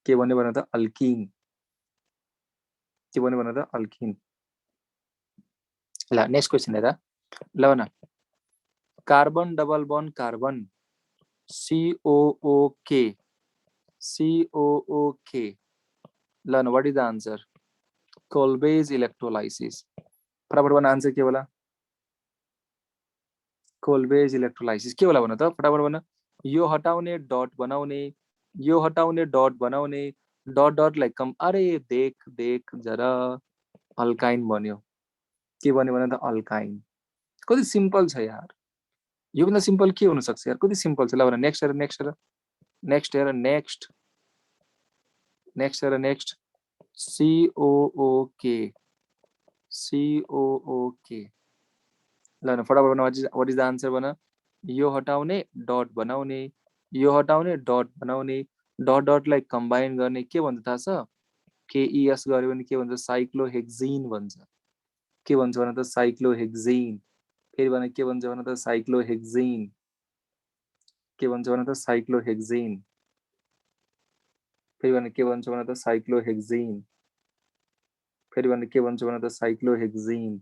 के भन्ने भन त अल्कीन के भन्ने भन त अल्कीन ल नेक्स्ट क्वेशन हेर ल भन carbon double bond carbon COOK ल what is the answer Kolbe's electrolysis फटाफट भन आंसर के होला कोल्बेज इलेक्ट्रोलाइसिस के होला भन त फटाफट भन यो हटाउने डट बनाउने यो हटाउने डट बनाउने डट डट लाइक कम अरे देख देख जरा अल्काइन बन्यो के बन्यो भने त अल्काइन कति सिम्पल छ यार यो भन्दा सिम्पल के हुन सक्छ यार कति सिम्पल छ ल भन नेक्स्ट हेर नेक्स्ट हेर नेक्स्ट हेर नेक्स्ट नेक्स्ट हेर नेक्स्ट COOK COOK ल न फटाफट भन व्हाट इज द आन्सर भन यो हटाउने डट बनाउने यो हटाउने डट बनाउने डट डटलाई कम्बाइन गर्ने के भन्छ थाहा छ KES गर्यो भने के भन्छ साइक्लोहेक्जिन भन्छ के भन्छ भन त साइक्लोहेक्जिन फेरि भने के भन्छ भन त साइक्लोहेक्जिन के भन्छ भन त साइक्लोहेक्जिन फेरि भने के भन्छ भन त साइक्लोहेक्जिन फेरि भने के भन्छ भन त साइक्लोहेक्जिन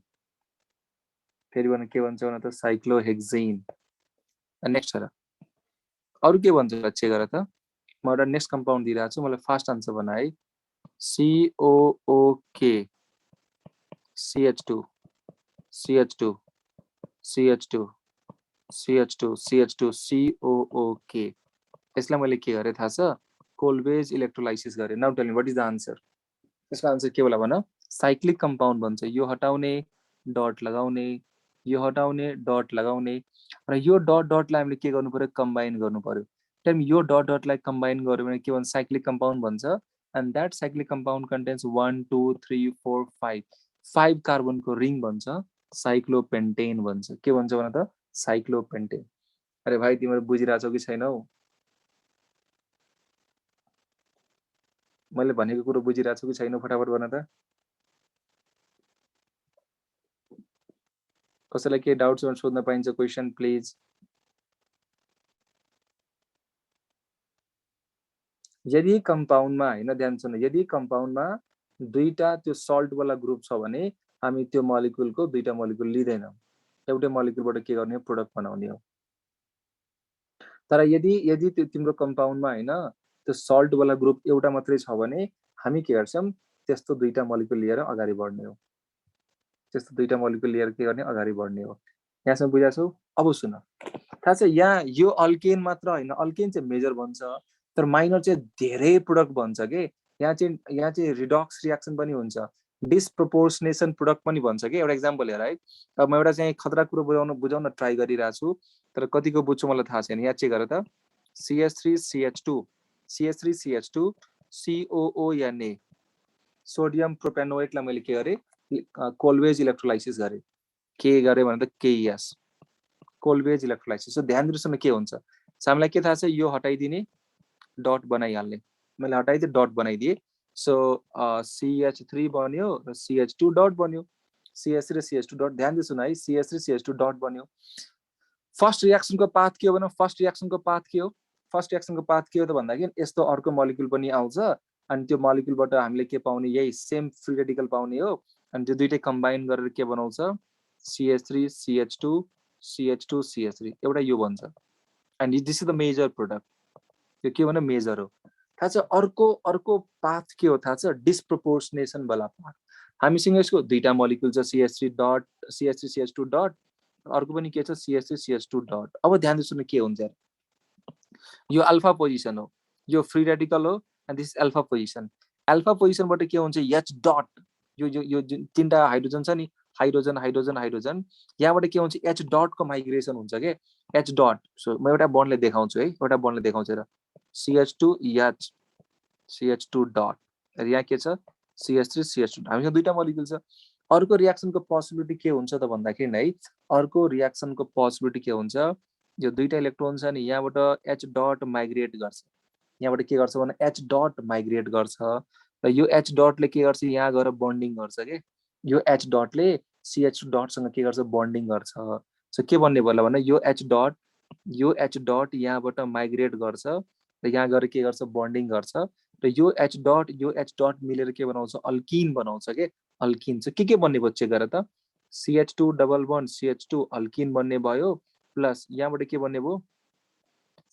फेरि भने के भन्छ भन त साइक्लोहेक्जिन नेक्स्ट हेर अरु के भन्छ चेक गर त म एउटा नेक्स्ट कम्पाउन्ड दिइरहेको छु मलाई फास्ट आन्सर भन है COOK CH2 CH2 CH2 CH2 CH2 COOK यसलाई मैले के गरे थाहा छ कोल्बेज इलेक्ट्रोलाइसिस गरे now tell me what is the answer यसको आन्सर के होला भन साइक्लिक कम्पाउन्ड भन्छ यो हटाउने डट लगाउने यो हटाउने डट लगाउने र यो डट डटलाई हामीले के गर्नु पर्यो कम्बाइन गर्नु पर्यो टेल मी यो डट डटलाई कम्बाइन गर्यो भने के भन्छ साइक्लिक कम्पाउन्ड भन्छ and that cyclic compound contains 1 2 3 4 5 5 कार्बनको रिङ भन्छ साइक्लोपेन्टेन भन्छ के भन्छ भन त साइक्लोपेन्टेन अरे भाइ तिम्रो बुझिरहेछौ कि छैनौ मैले भनेको कुरो बुझिरहेछौ कि छैनौ फटाफट भन त कसैलाई के डाउट्स सोध्न पाइन्छ क्वेशन प्लिज यदि कम्पाउन्डमा हैन ध्यान सुन यदि कम्पाउन्डमा दुईटा त्यो सल्ट वाला ग्रुप छ भने हामी त्यो मोलिक्युलको दुईटा मोलिक्युल लिदैनौं एउटै मोलिक्युलबाट के गर्ने प्रोडक्ट बनाउने हो तर यदि यदि तिम्रो कम्पाउन्डमा हैन त्यो सल्ट वाला ग्रुप एउटा मात्रै छ भने हामी के गर्छौं त्यस्तो दुईटा मोलिक्युल लिएर अगाडि बढ्ने हो त्यस्तो दुईटा मोलिक्युल लिएर के गर्ने अगाडि बढ्ने हो यहाँसम्म बुझाछौ अब सुन थाहा छ यहाँ यो अल्केन मात्र हैन अल्केन चाहिँ मेजर भन्छ तर माइनर चाहिँ धेरै प्रोडक्ट भन्छ के यहाँ चाहिँ रिडक्स रिएक्सन पनि हुन्छ डिसप्रोपोर्सनेसन प्रोडक्ट पनि भन्छ के एउटा एक्जाम्पल हेर है अब म एउटा चाहिँ खतरा कुरो बुझाउन ट्राई गरिरहेको छु तर कतिको बुझ्छु मलाई थाहा छैन यहाँ चेक गर त CH3CH2 CH3CH2 COONA सोडियम प्रोपेनोएटलाई मैले के गरे कोल्बेज इलेक्ट्रोलाइसिस गरे के गरे भने त KES कोल्बेज इलेक्ट्रोलाइसिस सो ध्यान दिनुस् न के हुन्छ हामीलाई के थाहा छ यो हटाइदिने डट बनाइहाल्ने मैले हटाइदिए डट बनाइदिए सो CH3 बन्यो र CH2 डट बन्यो CH3 र CH2 डट ध्यान दिनुस् न है CH3 CH2 डट बन्यो फर्स्ट रिएक्सनको पाथ के हो भने फर्स्ट रिएक्सनको पाथ के हो फर्स्ट रिएक्सनको पाथ के हो त भन्दाखेरि यस्तो अर्को मोलिक्युल पनि आउँछ अनि त्यो मोलिक्युलबाट हामीले के पाउने यही सेम फ्री रेडिकल पाउने हो अनि त्यो दुईटै कम्बाइन गरेर के बनाउँछ CH3 CH2 CH2 CH3 एउटा यो भन्छ and this is the major product यो के भने मेजर हो थाहा छ अर्को पाथ के हो थाहा छ डिसप्रोपोर्सनेसन वाला पाथ हामीसँग यसको दुईटा मोलिक्युल छ CH3 dot CH3 CH2 dot अर्को पनि के छ CH3 CH2 डट अब ध्यान दिनु के हुन्छ यो अल्फा पोजिसन हो यो फ्री रेडिकल हो एन्ड दिस अल्फा पोजिसनबाट के हुन्छ H डट यो तीनटा हाइड्रोजन छ नि हाइड्रोजन हाइड्रोजन हाइड्रोजन यहाँबाट के हुन्छ H डट को माइग्रेसन हुन्छ के H डट सो म एउटा बन्डले देखाउँछु है एउटा बन्डले देखाउँछु र CH2 H CH2 डट यहाँ के छ CH3 CH2 हामीसँग दुईटा मोलिक्युल छ अर्को रिएक्सनको पोसिबिलिटी के हुन्छ त भन्दाखेरि है अर्को रिएक्सनको पोसिबिलिटी के हुन्छ यो दुईटा इलेक्ट्रोन छ नि यहाँबाट H डट माइग्रेट गर्छ यहाँबाट के गर्छ भने H डट माइग्रेट गर्छ र यो H डटले के गर्छ यहाँ गएर बन्डिङ गर्छ के यो H डटले CH2 डटसँग के गर्छ बन्डिङ गर्छ सो के भन्ने भयो भने यो H डट यहाँबाट माइग्रेट गर्छ र यहाँ गएर के गर्छ बन्डिङ गर्छ र यो H डट मिलेर के बनाउँछ अल्किन बनाउँछ के अल्किन चाहिँ के बन्ने भयो चेक गर त CH2 double bond CH2 alkene बन्ने भयो प्लस यहाँबाट के बन्ने भयो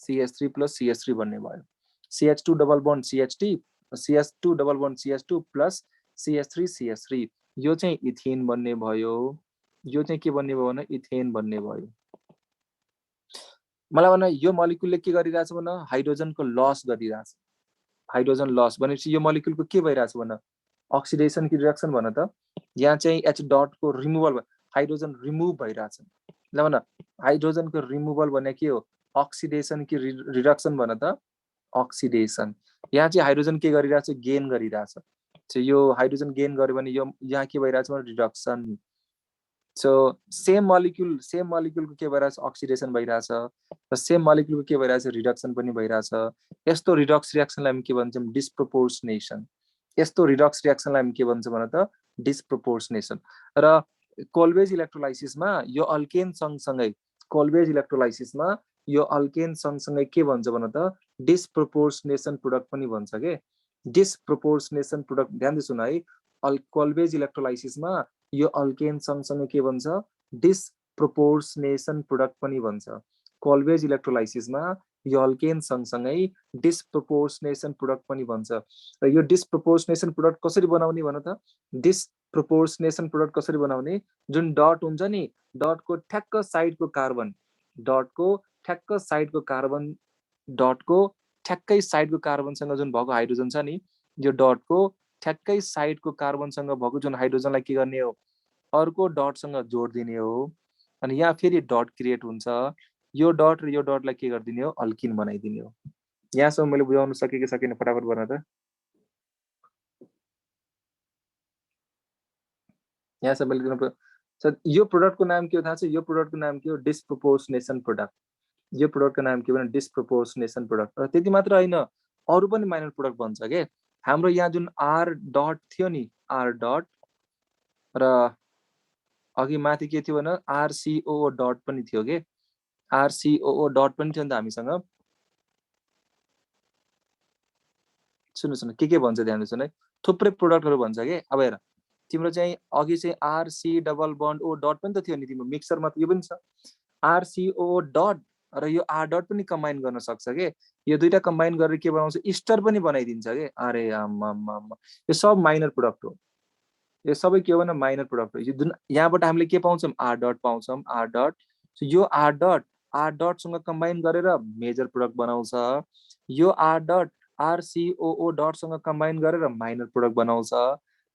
CH3 प्लस CH3 बन्ने भयो CH2 double bond CH2 double bond CH2 plus CH3 CH3 यो चाहिँ इथेन बन्ने भयो यो चाहिँ के बन्ने भयो भने इथेन बन्ने भयो मलाई भन यो मलिक्युलले के गरिरहेछ भन हाइड्रोजनको लस गरिरहेछ हाइड्रोजन लस भनेपछि यो मलिक्युलको के भइरहेछ भन अक्सिडेसन कि रिडक्सन भन त यहाँ चाहिँ H डटको रिमुभल हाइड्रोजन रिमुभ भइरहेछ ल भन हाइड्रोजनको रिमुभल भने के हो अक्सिडेसन कि रिडक्सन भन त अक्सिडेसन यहाँ चाहिँ हाइड्रोजन के गरिरहेछ गेन गरिरहेछ सो यो हाइड्रोजन गेन गर्यो भने यो यहाँ के भइरहेछ भने रिडक्सन सो सेम मलिक्युलको के भइरहेछ अक्सिडेसन भइरहेछ र सेम मलिक्युलको के भइरहेछ रिडक्सन पनि भइरहेछ यस्तो रिडक्स रिएक्सनलाई हामी के भन्छौँ डिस्प्रोपोर्सनेसन यस्तो रिडक्स रिएक्सनलाई हामी के भन्छ भन त डिस्प्रोपोर्सनेसन र कोल्वेज इलेक्ट्रोलाइसिसमा यो अल्केन सँगसँगै कोल्वेज इलेक्ट्रोलाइसिसमा यो अल्केन सँगसँगै के भन्छ भन त डिस्प्रोपोर्सनेसन प्रोडक्ट पनि भन्छ के डिस्प्रोपोर्सनेसन प्रोडक्ट ध्यान दिनु है कोल्वेज इलेक्ट्रोलाइसिसमा यो अल्केन सँगसँगै के भन्छ डिस्प्रोपोर्सनेसन प्रोडक्ट पनि भन्छ कोल्वेज इलेक्ट्रोलाइसिसमा यो अल्केन सँगसँगै डिस्प्रोपोर्सनेसन प्रोडक्ट पनि भन्छ र यो डिस्प्रोपोर्सनेसन प्रोडक्ट कसरी बनाउने भन त डिस्प्रोपोर्सनेसन प्रोडक्ट कसरी बनाउने जुन डट हुन्छ नि डटको ठ्याक्क साइडको कार्बन डटको ठ्याक्क साइडको कार्बन डटको ठ्याक्कै साइडको कार्बनसँग जुन भएको हाइड्रोजन छ नि यो डटको ठ्याक्कै साइडको कार्बनसँग भएको जुन हाइड्रोजनलाई के गर्ने हो अर्को डटसँग जोडिदिने हो अनि यहाँ फेरि डट क्रिएट हुन्छ यो डट र यो डटलाई के गरिदिने हो अल्किन बनाइदिने हो यहाँसम्म मैले बुझाउन सके कि सकिन फटाफट भन त यहाँसम्म मैले यो प्रोडक्टको नाम के हो थाहा छ यो प्रोडक्टको नाम के हो डिस्प्रोपोर्सनेसन प्रोडक्ट यो प्रोडक्टको नाम के भने डिस्प्रोपोर्सनेसन प्रोडक्ट र त्यति मात्र होइन अरू पनि माइनर प्रोडक्ट बन्छ के हाम्रो यहाँ जुन आर डट थियो नि आर डट र अघि माथि के थियो भने आरसीओ डट पनि थियो के आरसीओ डट पनि थियो नि त हामीसँग सुन्नु के भन्छ ध्यान दिनु है थुप्रै प्रोडक्टहरू भन्छ के अब हेर तिम्रो चाहिँ अघि चाहिँ आरसी डबल बन्ड ओ डट पनि त थियो नि तिम्रो मिक्सरमा त यो पनि छ आरसीओ डट र यो आर डट पनि कम्बाइन गर्न सक्छ के यो दुईटा कम्बाइन गरेर के बनाउँछ इस्टर पनि बनाइदिन्छ के अरे यो सब माइनर प्रोडक्ट हो यो सबै के हो भने माइनर प्रोडक्ट हो यो जुन यहाँबाट हामीले के पाउँछौँ आर डट पाउँछौँ आर डट यो आर डटसँग कम्बाइन गरेर मेजर प्रोडक्ट बनाउँछ यो आर डट आरसीओ डटसँग कम्बाइन गरेर माइनर प्रोडक्ट बनाउँछ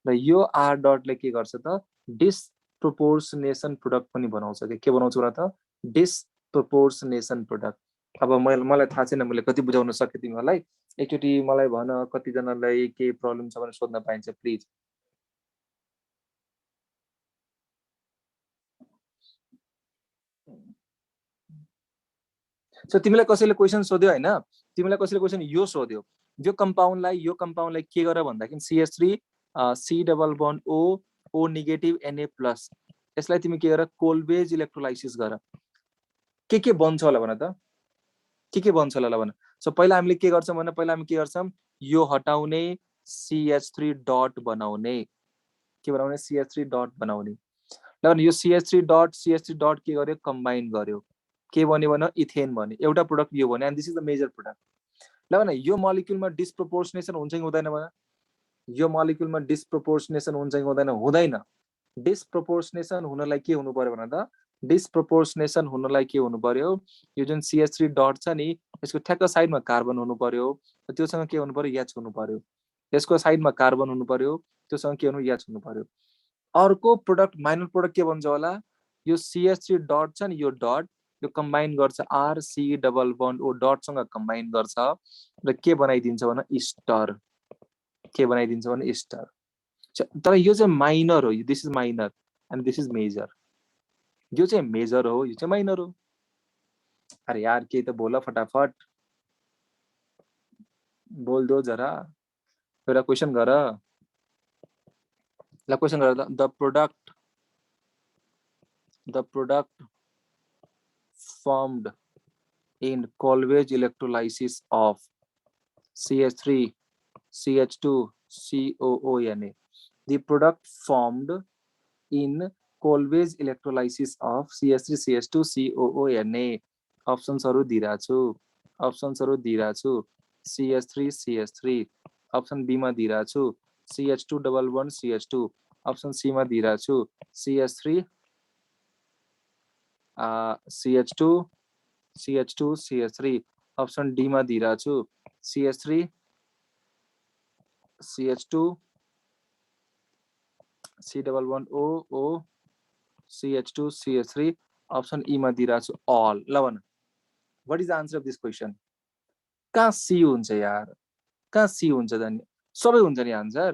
र यो आर डटले के गर्छ त डिस्प्रोपोर्सनेसन प्रोडक्ट पनि बनाउँछ के बनाउँछ र त डिस्प्रोपोर्सनेसन प्रोडक्ट अब मलाई थाहा छैन मैले कति बुझाउन सके तिमीहरूलाई एकचोटि मलाई भन कतिजनालाई के प्रब्लम छ भने सोध्न पाइन्छ प्लिज सो तिमीलाई कसैले क्वेसन सोध्यो हैन तिमीलाई कसैले क्वेसन यो सोध्यो यो कम्पाउन्डलाई के गर भन्दाखेरि CH3 C double bond O negative Na+ यसलाई तिमी के गर कोल्वेज इलेक्ट्रोलाइसिस गर के बन्छ होला भन त के बन्छ होला भन सो पहिला हामीले के गर्छौं भने पहिला हामी के गर्छौं यो हटाउने CH3 डट बनाउने के बनाउने CH3 डट बनाउने ल यो CH3 डट के गर्यो कम्बाइन गर्यो के बन्यो भने इथेन बन्यो एउटा प्रोडक्ट यो बन्यो and this is the major product ल भने यो मलिक्युलमा डिस्प्रोपोर्सनेसन हुन्छ कि हुँदैन भन यो मलिक्युलमा डिस्प्रोपोर्सनेसन हुन्छ कि हुँदैन हुँदैन डिस्प्रोपोर्सनेसन हुनलाई के हुनु पर्यो भन त डिस्प्रोपोर्सनेसन हुनलाई के हुनु पर्यो यो जुन CH3 डट छ नि यसको ठ्याक्क साइडमा कार्बन हुनु पर्यो त्योसँग के हुनु पर्यो H हुनु पर्यो यसको साइडमा कार्बन हुनु पर्यो त्योसँग के हुनु H हुनु पर्यो अर्को प्रोडक्ट माइनर प्रोडक्ट के भन्छ होला यो CH3 डट छ नि यो डट यो कम्बाइन गर्छ RC डबल बन्ड O डटसँग कम्बाइन गर्छ र के बनाइदिन्छ भने इस्टर के बनाइदिन्छ भने इस्टर तर यो चाहिँ माइनर हो this is minor and this is major यो चाहिँ मेजर हो यो चाहिँ माइनर हो अरे यार के त बोल फटाफट बोल दो जरा एउटा क्वेशन गर ल क्वेशन गर the product formed in Colwage electrolysis of CH3 CH2 COO-Na. The product formed in Colwage electrolysis of CH3 CH2 COO-Na. Options are दिइराछु CH3 CH3 option B मा दिइराछु CH2 double bond CH2 option C मा दिइराछु CH3 CH2 CH2 CH3 option D मा दिइरहेको छु CH3 CH2 C double bond O CH2 CH3 option E मा दिइरहेको छु all ल भन what is the answer of this question कहाँ C हुन्छ यार कहाँ C हुन्छ त नि सबै हुन्छ नि आन्सर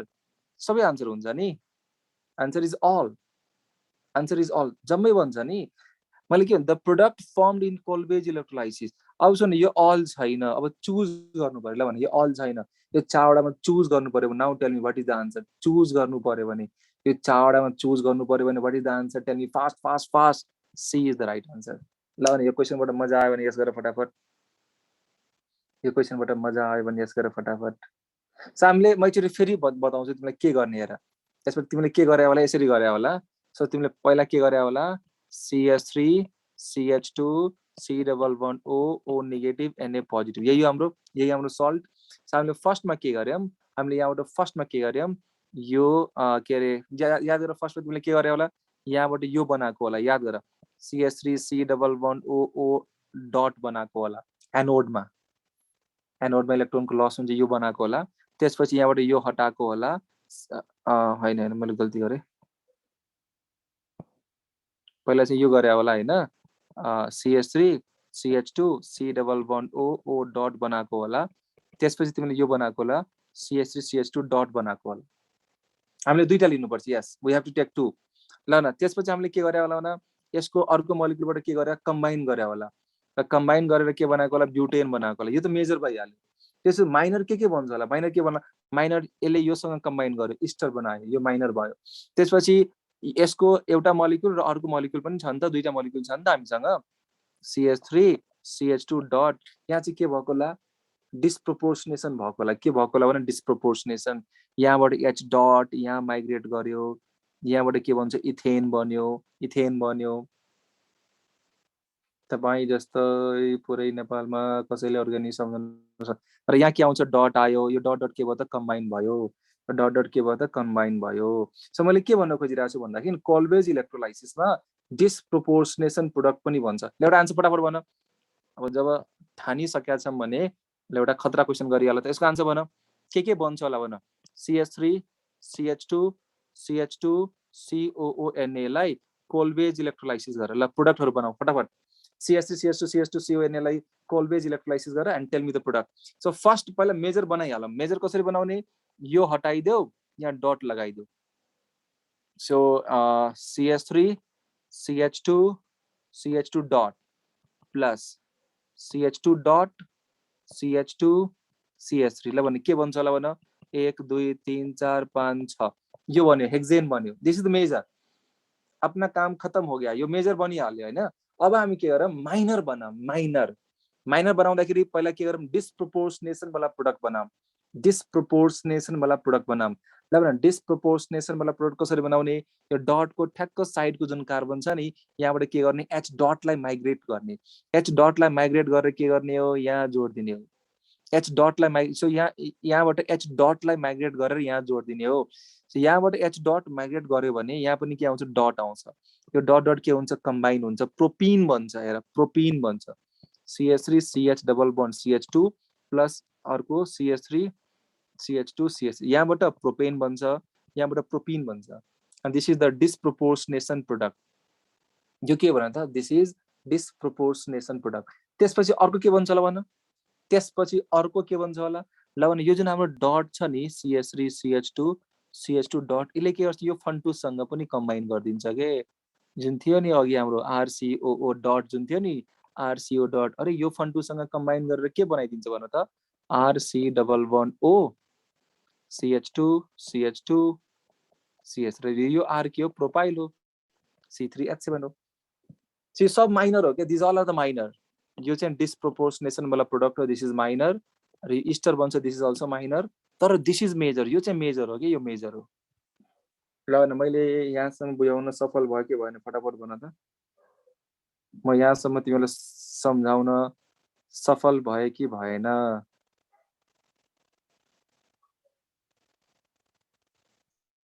सबै आन्सर हुन्छ नि आन्सर इज all जम्मै बन्छ नि मैले के भन्छ the product formed in Kolbe's electrolysis अब सुन यो अल छैन अब चुज गर्नु पर्यो ल भने यो अल छैन यो चारवटामा चुज गर्नु पर्यो now tell me what is the answer choose गर्नु पर्यो भने यो चारवटामा चुज गर्नु पर्यो भने what is the answer tell me fast fast fast C is the right answer ल भने यो क्वेशनबाट मजा आयो भने यस गरेर फटाफट यो क्वेशनबाट मजा आयो भने यस गरेर फटाफट सामले म एकचोटि फेरि बताउँछु तिमीलाई के गर्ने हेर यसमा तिमीले के गरे होला यसरी गरे होला सो तिमीले पहिला के गरे होला CH3 CH2 C double bond O negative Na positive यही हाम्रो सल्ट हामीले फर्स्टमा के गर्यौं हामीले यहाँबाट फर्स्टमा के गर्यौं यो के अरे याद गर फर्स्टमा तिमीले के गरे होला यहाँबाट यो बनाएको होला याद गर CH3 C double bond O dot बनाएको होला एनोडमा इलेक्ट्रोनको लस हुन्छ यो बनाएको होला त्यसपछि यहाँबाट यो हटाएको होला हैन मैले गल्ती गरे पहिला चाहिँ यो गरे होला हैन CH3 CH2 C double bond O dot बनाएको होला त्यसपछि तिमीले यो बनाएको होला CH3 CH2 डट बनाएको होला हामीले दुईटा लिनुपर्छ yes we have to take two ल न त्यसपछि हामीले के गरे होला न यसको अर्को मोलिक्युलबाट के गरे कम्बाइन गरे होला र कम्बाइन गरेर के बनाएको होला ब्युटेन बनाएको होला यो त मेजर भइहाल्यो त्यसो माइनर के भन्छ होला माइनर के भन्न माइनर यसले योसँग कम्बाइन गर्यो इस्टर बनायो यो माइनर भयो त्यसपछि यसको एउटा मोलिक्युल र अर्को मोलिक्युल पनि छ नि त दुईटा मोलिक्युल छ नि त हामीसँग CH3 CH2 डट यहाँ चाहिँ के भएको होला डिस्प्रोपोर्सनेसन भएको होला के भएको होला भने डिस्प्रोपोर्सनेसन यहाँबाट H डट यहाँ माइग्रेट गर्यो यहाँबाट के भन्छ इथेन बन्यो तपाई जस्तै पुरै नेपालमा कसैले अर्ग्यानिक सम्झनु र यहाँ के आउँछ डट आयो यो डट के भयो त कम्बाइन भयो डट के भयो त कम्बाइन भयो सो मैले के भन्न खोजिरहेको छु भन्दाखेरि कोल्बेज इलेक्ट्रोलाइसिसमा डिस्प्रोपोर्सनेसन प्रोडक्ट पनि भन्छ एउटा आन्सर फटाफट भन अब जब ठानिसकेका छौं भने एउटा खतरा क्वेशन गरिहाल त यसको आन्सर भन के बन्छ होला भन CH3 CH2 CH2 COONA लाई कोल्बेज इलेक्ट्रोलाइसिस गरेर ल प्रोडक्टहरु बनाऊ फटाफट CH3 CH2 CH2 CONA लाई कोल्बेज इलेक्ट्रोलाइसिस गरेर and tell me the product so first पहिला मेजर बनाइहालौं मेजर कसरी बनाउने यो हटाइदेऊ यहाँ डट लगाइदेऊ so CH3 CH2 CH2 dot plus CH2 dot CH2 CH3 ल भने के बन्छ होला भन 1 2 3 4 5 6 यो बन्यो हेक्सेन बन्यो दिस इज द मेजर अपना काम खत्म हो गया यो मेजर बनिहाल्यो हैन अब हामी के गरौँ माइनर बनाऊ माइनर बनाउँदाखेरि पहिला के गरौँ डिस्प्रोपोर्सनेसन वाला प्रोडक्ट बनाऊ डिस्प्रोपोर्सनेसन वाला प्रोडक्ट बनाऊ ल भन डिस्प्रोपोर्सनेसन वाला प्रोडक्ट कसरी बनाउने यो डट को ठ्याक्क साइडको जुन कार्बन छ नि यहाँबाट के गर्ने H डट लाई माइग्रेट गर्ने H डट लाई माइग्रेट गरेर के गर्ने हो यहाँ जोड दिने हो H डट लाई सो यहाँबाट H डट लाई माइग्रेट गरेर यहाँ जोड दिने हो सो यहाँबाट H डट माइग्रेट गर्यो भने यहाँ पनि के आउँछ डट आउँछ यो डट के हुन्छ कम्बाइन हुन्छ प्रोपिन बन्छ हेर प्रोपिन बन्छ CH3 CH double bond CH2 plus अर्को CH3 CH2 CH यहाँबाट प्रोपेन बन्छ यहाँबाट प्रोपिन बन्छ and this is the disproportionation product यो के भन्छ त this is disproportionation product त्यसपछि अर्को के बन्छ होला भन त्यसपछि अर्को के बन्छ होला ल भने यो जुन हाम्रो डट छ नि CH3 CH2 डट यसले के गर्छ यो फन्टु सँग पनि कम्बाइन गर्दिन्छ के जुन थियो नि अघि हाम्रो RCOO डट जुन थियो नि RCO डट अरे यो फन्टु सँग कम्बाइन गरेर के बनाइदिन्छ भन त RC double bond O CH2 CH3 यो R के हो प्रोपाइल हो C3H7 हो सी सब माइनर हो के this all are the minor यो चाहिँ डिस्प्रोपोर्सनेसन वाला प्रोडक्ट हो दिस इज माइनर र इस्टर बन्छ दिस इज अल्सो माइनर तर दिस इज मेजर यो चाहिँ मेजर हो के यो मेजर हो ल न मैले यहाँसम्म बुझाउन सफल भयो के भएन फटाफट भन त म यहाँसम्म तिमीलाई सम्झाउन सफल भए कि भएन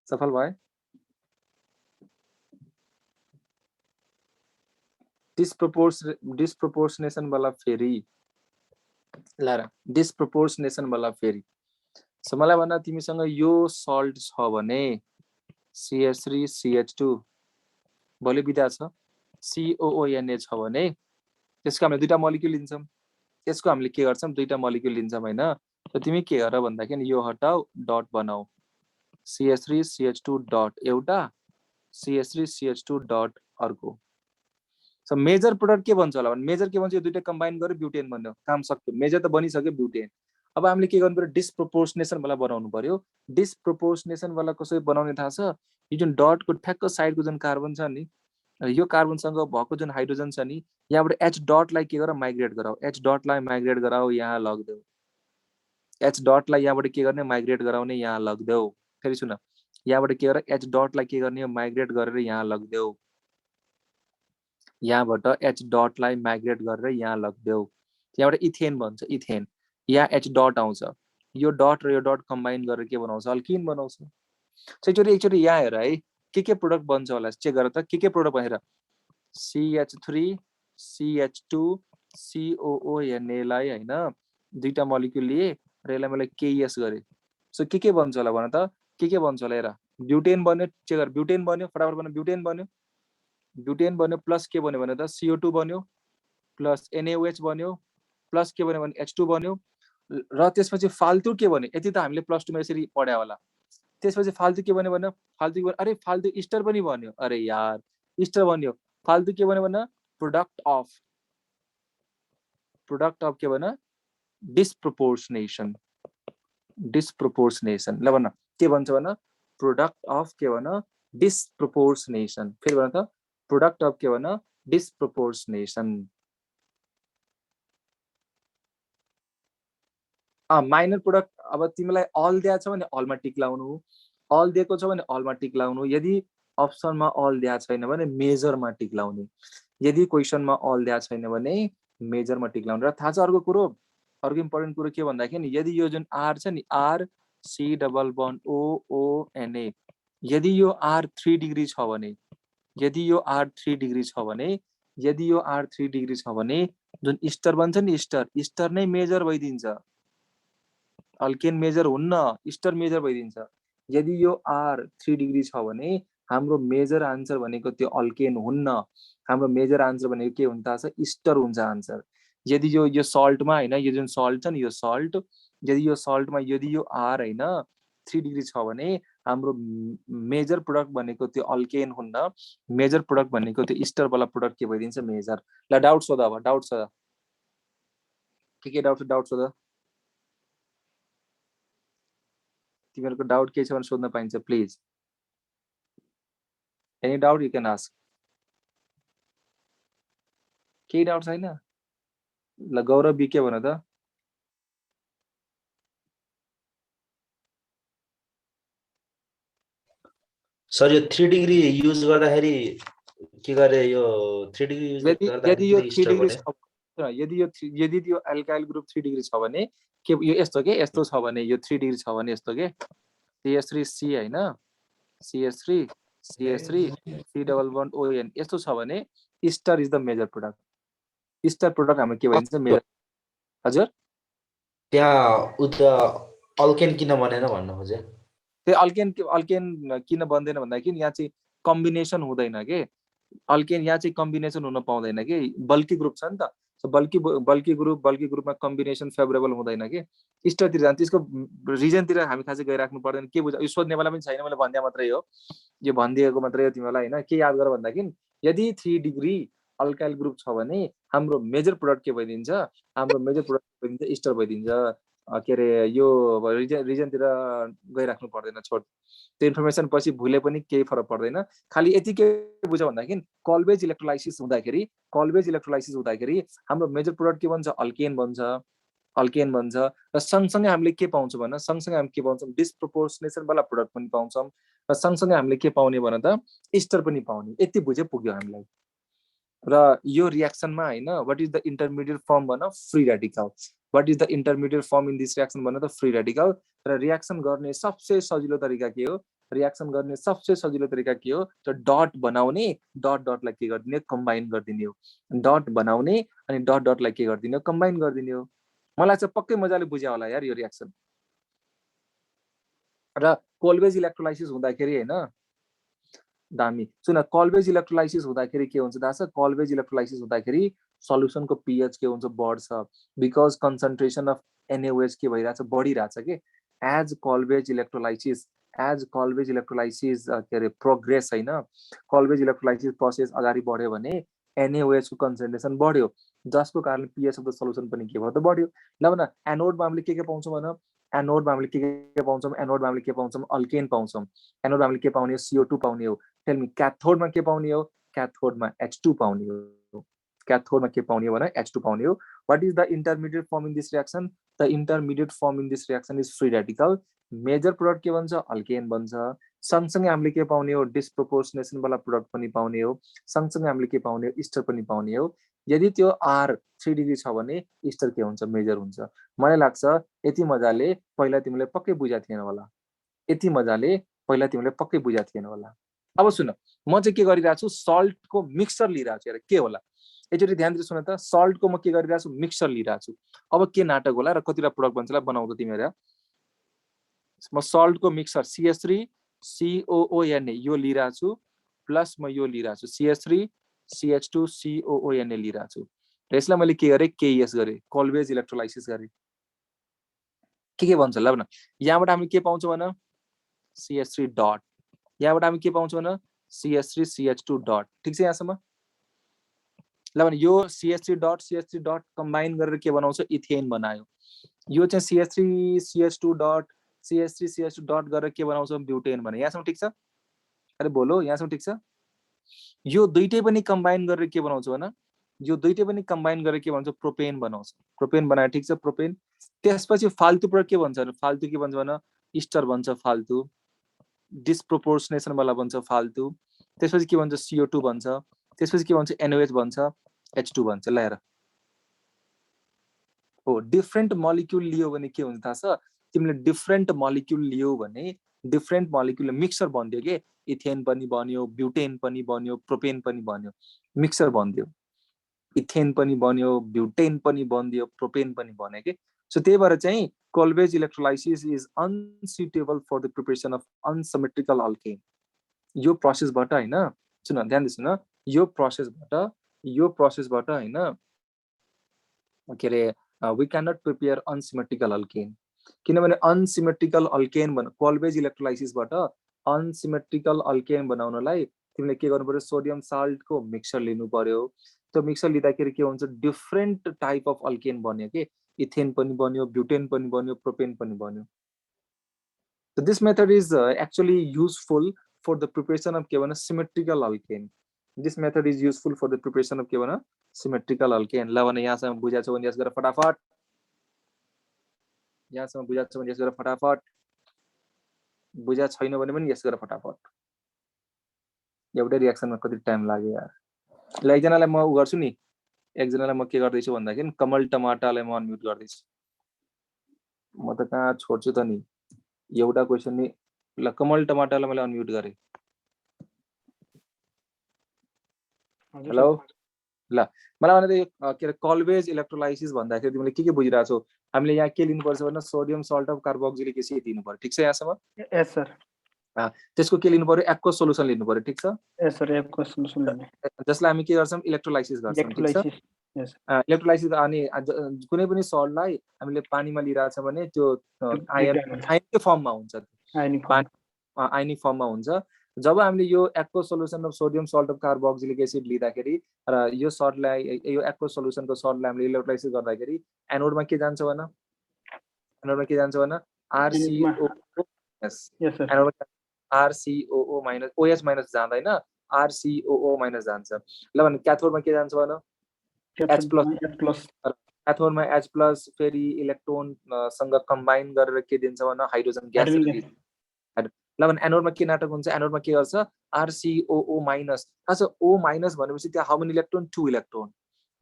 सफल भए डिस्प्रोपोर्सनेसन वाला फेरि ल डिस्प्रोपोर्सनेसन वाला फेरि सो मलाई भन्न तिमीसँग यो सल्ट छ भने CH3 CH2 भोलि बिदा छ COONA छ भने त्यसको हामीले दुईटा मोलिक्युल लिन्छौँ त्यसको हामीले के गर्छौँ दुईटा मोलिक्युल लिन्छौँ हैन त तिमी के गर भन्दाखेरि यो हटाऊ डट बनाऊ CH3 CH2 डट एउटा CH3 CH2 डट अर्को सो मेजर प्रोडक्ट के भन्छ होला भने मेजर के भन्छ यो दुईटा कम्बाइन गरेर ब्युटेन बन्यो काम सक्यो मेजर त बनिसक्यो ब्युटेन अब हामीले के गर्नु पर्यो डिस्प्रोपोर्सनेसन वाला बनाउनु पर्यो डिस्प्रोपोर्सनेसन वाला कसरी बनाउने थाहा छ यो जुन डटको ठ्याक्क साइडको जुन कार्बन छ नि यो कार्बनसँग भएको जुन हाइड्रोजन छ नि यहाँबाट H डटलाई के गर माइग्रेट गराऊ H डटलाई माइग्रेट गराऊ यहाँ लगिदेऊ H डटलाई यहाँबाट के गर्ने माइग्रेट गराउने यहाँ लगिदेऊ फेरि सुन यहाँबाट के गर H डटलाई के गर्ने माइग्रेट गरेर यहाँ लगिदेऊ यहाँबाट H डटलाई माइग्रेट गरेर यहाँ लगिदेऊ यहाँबाट इथेन भन्छ इथेन यहाँ H डट आउँछ यो डट र यो डट कम्बाइन गरेर के बनाउँछ अल्किन बनाउँछ एकचोटि यहाँ हेर है के प्रोडक्ट बन्छ होला चेक गर त के प्रोडक्ट भनेर CH3 CH2 COONA लाई हैन दुईटा मोलिक्युल लिए र यसलाई मैले KS गरे सो के बन्छ होला भन त के बन्छ होला हेर ब्युटेन बन्यो चेक गर ब्युटेन बन्यो फटाफट बन्यो ब्युटेन बन्यो प्लस के बन्यो भने त CO2 बन्यो प्लस NaOH बन्यो प्लस के बन्यो भने H2 बन्यो र त्यसपछि फाल्तु के बन्यो यति त हामीले प्लस 2 मा यसरी पढ्या होला त्यसपछि फाल्तु के बन्यो भने अरे फाल्तु इस्टर पनि बन्यो अरे यार इस्टर बन्यो फाल्तु के बन्यो भने प्रोडक्ट अफ के भन डिस्प्रोपोर्सनेसन ल भन के भन्छ भन प्रोडक्ट अफ के भन डिस्प्रोपोर्सनेसन फेरि भन त प्रोडक्ट अफ के भन डिस्प्रोपोर्सनेसन माइनर प्रोडक्ट अब तिमीलाई अल दिएको छ भने अलमा टिक लाउनु अल दिएको छ भने अलमा टिक लाउनु यदि अप्सनमा अल दिएको छैन भने मेजरमा टिक लाउने यदि क्वेसनमा अल दिएको छैन भने मेजरमा टिक लाउने र थाहा छ अर्को इम्पोर्टेन्ट कुरो के भन्दाखेरि यदि यो जुन R छ नि R C double bond OONA यदि यो R 3 डिग्री छ भने यदि यो R 3 डिग्री छ भने जुन इस्टर बन्छ नि इस्टर नै मेजर भइदिन्छ अल्केन मेजर हुन्न इस्टर मेजर भइदिन्छ यदि यो R 3 डिग्री छ भने हाम्रो मेजर आन्सर भनेको त्यो अल्केन हुन्न हाम्रो मेजर आन्सर भनेको के हुन्छ थाहा छ इस्टर हुन्छ आन्सर यदि यो सल्टमा हैन यो जुन सल्ट छ नि यो सल्ट यदि यो सल्टमा यदि यो R हैन 3 डिग्री छ भने हाम्रो मेजर प्रोडक्ट भनेको त्यो अल्केन हुन्न मेजर प्रोडक्ट भनेको त्यो इस्टर वाला प्रोडक्ट के भइदिन्छ मेजर ल डाउट सोध अब डाउट सोध के डाउट सोध तिमीहरुको डाउट के छ भने सोध्न पाइन्छ please any doubt you can ask के डाउट छैन ल गौरव बी के भन त सर यो 3 डिग्री युज गर्दाखेरि के गरे यो 3 डिग्री युज यदि यो 3 डिग्री छ यदि यो अल्काइल ग्रुप 3 डिग्री छ भने के यो यस्तो छ भने यो 3 डिग्री छ भने यस्तो के CH3C हैन CH3 C double bond ON यस्तो छ भने ester is the major product ester product हाम्रो के भन्छ मेजर हजुर त्यहाँ उता अल्केन किन बनेन भन्न खोजे त्यो अल्केन किन बन्दैन भन्दाखेरि यहाँ चाहिँ कम्बिनेसन हुँदैन के अल्केन यहाँ चाहिँ कम्बिनेसन हुन पाउँदैन के बल्की ग्रुप छ नि त सो बल्की ग्रुपमा कम्बिनेसन फेभरेबल हुँदैन के इस्टरतिर जान्छ त्यसको रिजनतिर हामी खासै गइराख्नु पर्दैन के बुझ यो सोध्नेवाला पनि छैन मैले भन्दिया मात्रै हो यो भनिदिएको मात्रै हो तिमीलाई हैन के याद गर भन्दाखेरि यदि 3 डिग्री अल्काइल ग्रुप छ भने हाम्रो मेजर प्रोडक्ट के भइदिन्छ हाम्रो मेजर प्रोडक्ट भइदिन्छ इस्टर भइदिन्छ के रे यो रिजनतिर गइराख्नु पर्दैन छोड त्यो इन्फर्मेसन पछि भुले पनि केही फरक पर्दैन खाली यति के बुझ भन्दाखेरि कल्वेज इलेक्ट्रोलाइसिस हुँदाखेरि हाम्रो मेजर प्रोडक्ट के भन्छ अल्केन बन्छ र सँगसँगै हामीले के पाउँछौँ भन्न सँगसँगै हामी के पाउँछौँ डिस्प्रोपोर्सनेसन वाला प्रोडक्ट पनि पाउँछौँ र सँगसँगै हामीले के पाउने भन्न त इस्टर पनि पाउने यति बुझे पुग्यो हामीलाई र यो रिएक्सनमा हैन what is the intermediate form भन्न free radical what is the intermediate form in this reaction भन्न त फ्री रेडिकल र रिएक्सन गर्ने सबसे सजिलो तरिका के हो रियाक्सन गर्ने सबसे सजिलो तरिका के हो त डट बनाउने डटलाई के गरिदिने कम्बाइन गरिदिने हो डट बनाउने अनि डटलाई के गरिदिने हो कम्बाइन गरिदिने हो मलाई चाहिँ पक्कै मजाले बुझ्या होला यार यो रियाक्सन र कोल्वेज इलेक्ट्रोलाइसिस हुँदाखेरि हैन दामी सुन कोल्वेज इलेक्ट्रोलाइसिस हुँदाखेरि के हुन्छ थाहा छ कोल्वेज इलेक्ट्रोलाइसिस हुँदाखेरि सल्युसनको पीएच के हुन्छ बढ्छ बिकज कन्सन्ट्रेसन अफ NaOH के भइराछ बढिराछ के एज कोल्वेज इलेक्ट्रोलाइसिस के अरे प्रोग्रेस हैन कोल्वेज इलेक्ट्रोलाइसिस प्रोसेस अगाडि बढ्यो भने NaOH को कन्सन्ट्रेसन बढ्यो जसको कारण पीएच अफ द सल्युसन पनि के भयो त बढ्यो ल भन एनोडमा हामीले के पाउँछौँ भन एनोडमा हामीले के पाउँछौँ एनोडमा हामीले के पाउँछौँ अल्केन पाउँछौँ एनोडमा हामीले के पाउने CO2 पाउने हो टेल मी क्याथोडमा के पाउने हो क्याथोडमा H2 पाउने हो क्याथोडमा के पाउने हो भने H2 पाउने हो what is the intermediate form in this reaction the intermediate form in this reaction is free radical major product के भन्छ अल्केन भन्छ सँगसँगै हामीले के पाउने हो डिस्प्रोपोर्सनेसन वाला प्रोडक्ट पनि पाउने हो सँगसँगै हामीले के पाउने हो इस्टर पनि पाउने हो यदि त्यो R 3 डिग्री छ भने इस्टर के हुन्छ मेजर हुन्छ मलाई लाग्छ यति मजाले पहिला तिमीले पक्कै बुझ्या थिएन होला यति मजाले पहिला तिमीले पक्कै बुझ्या थिएन होला अब सुन म चाहिँ के गरिरहेको छु सल्ट को मिक्सचर लिइरहेको छु हेर के होला एकचोटि ध्यान दिएर सुन त सल्ट को म के गरिरहेको छु मिक्सचर लिइरहेको छु अब के नाटक होला र कतिवटा प्रोडक्ट बन्छ बनाउँदा तिमी हेर म सल्ट को मिक्सचर CH3 COONA यो लिइरहेको छु प्लस म यो लिइरहेको छु CH3 CH2 COONA लिइरहेको छु र यसलाई मैले के गरे KES गरे कोल्वेज इलेक्ट्रोलाइसिस गरे के भन्छ ल भन यहाँबाट हामी के पाउँछौँ भन CH3 डट यहाँबाट हामी के पाउँछौँ भन CH3 CH2 डट ठीक छ यहाँसम्म ल भन यो CH3 डट कम्बाइन गरेर के बनाउँछ इथेन बनायो यो चाहिँ CH3 CH2 डट गरेर के बनाउँछ ब्युटेन भने यहाँसम्म ठीक छ अरे बोलो यहाँसम्म ठीक छ यो दुईटै पनि कम्बाइन गरेर के बनाउँछ भन यो दुईटै पनि कम्बाइन गरेर के भन्छ प्रोपेन बनाउँछ प्रोपेन बनायो ठीक छ प्रोपेन त्यसपछि फाल्तु प्रोडक्ट के भन्छ फाल्तु के भन्छ भन इस्टर भन्छ फाल्तु डिस्प्रोपोर्सनेसन वाला भन्छ फाल्तु त्यसपछि के भन्छ CO2 भन्छ त्यसपछि के भन्छ NaOH भन्छ H2 भन्छ ल हेर हो डिफरेन्ट मलिक्युल लियो भने के हुन्छ थाहा छ तिमीले डिफरेन्ट मलिक्युल लियो भने डिफरेन्ट मलिक्युल मिक्सचर बन्दियो के इथेन पनि बन्यो ब्युटेन पनि बन्यो प्रोपेन पनि बन्यो मिक्सचर बन्दियो इथेन पनि बन्यो ब्युटेन पनि बन्दियो प्रोपेन पनि बन्यो के सो त्यही भएर चाहिँ Kolbe's electrolysis is unsuitable for the preparation of unsymmetrical alkane यो प्रोसेसबाट हैन सुन ध्यान दिनु न यो प्रोसेसबाट हैन के रे we can not prepare unsymmetrical alkene किनभने अनसिमेट्रिकल अल्केन भन कोल्वेज इलेक्ट्रोलाइसिसबाट अनसिमेट्रिकल अल्केन बनाउनलाई तिमीले के गर्नु पर्यो सोडियम साल्ट को मिक्सचर लिनु पर्यो त्यो मिक्सचर लिँदाखेरि के हुन्छ डिफरेन्ट टाइप अफ अल्केन बन्यो के इथेन पनि बन्यो ब्युटेन पनि बन्यो प्रोपेन पनि बन्यो So this method is actually useful for the preparation of symmetrical alkane. This method is useful for the preparation of symmetrical alkane. ल भने यहाँसम्म बुझाछ भने यस गरेर फटाफट यहाँसम्म बुझाछ भने यस गरेर फटाफट बुझा छैन भने पनि यस गरेर फटाफट एउटै रिएक्सनमा कति टाइम लाग्यो यार ल एकजनालाई म उ गर्छु नि एकजनालाई म के गर्दै छु भन्दाखेरि कमल टमाटालाई म अनम्युट गर्दै छु म त कहाँ छोड्छु त नि एउटा क्वेशन नि ल कमल टमाटालाई मैले अनम्युट गरे हेलो ल मलाई भने के रे कोल्वेज इलेक्ट्रोलाइसिस भन्दाखेरि तिमीले के बुझिरा छौ हामीले यहाँ के लिनु पर्छ भने sodium salt of carboxylic acid दिनु पर्यो ठीक छ यहाँसम्म यस सर त्यसको के लिनु पर्यो एक्वस सोलुसन लिनु पर्यो ठीक छ यस सर एक्वस सोलुसन लिनु जसलाई हामी के गर्छौं इलेक्ट्रोलाइसिस गर्छौं ठीक छ यस इलेक्ट्रोलाइसिस अनि कुनै पनि सल्टलाई हामीले पानीमा लिइराछ भने त्यो आयनिक फर्ममा हुन्छ आयनिक फर्ममा हुन्छ जब हामीले यो aqueous solution of sodium salt of carboxylic acid लिँदाखेरि र यो सल्टलाई यो एक्वस सोलुसनको सल्टलाई हामीले इलेक्ट्रोलाइसिस गर्दाखेरि एनोडमा के जान्छ भन एनोडमा के जान्छ भन RCO यस सर एनोडमा RCOO माइनस OH माइनस जाँदैन RCOO माइनस जान्छ ल भने क्याथोडमा के जान्छ भन H प्लस क्याथोडमा H फेरि इलेक्ट्रोन सँग कम्बाइन गरेर के दिन्छ भन हाइड्रोजन ग्यास रिलिज ल भने एनोडमा के नाटक हुन्छ एनोडमा के गर्छ RCOO माइनस अच्छा O माइनस भनेपछि त्यहाँ how many electron 2 electron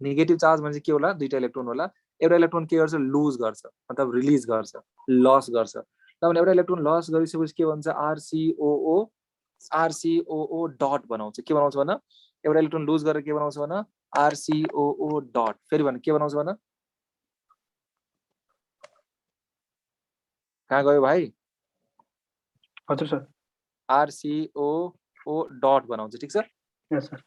negative charge भने के होला दुईटा इलेक्ट्रोन होला एउटा इलेक्ट्रोन के गर्छ लुज गर्छ मतलब रिलिज गर्छ लस गर्छ भने एउटा इलेक्ट्रोन लस गरिसकेपछि के भन्छ RCOO डट बनाउँछ के बनाउँछ भन एउटा इलेक्ट्रोन लुज गरेर के बनाउँछ भन RCOO डट फेरि भन के बनाउँछ भन कहाँ गयो भाइ हजुर सर RCOO डट बनाउँछ ठीक छ यस सर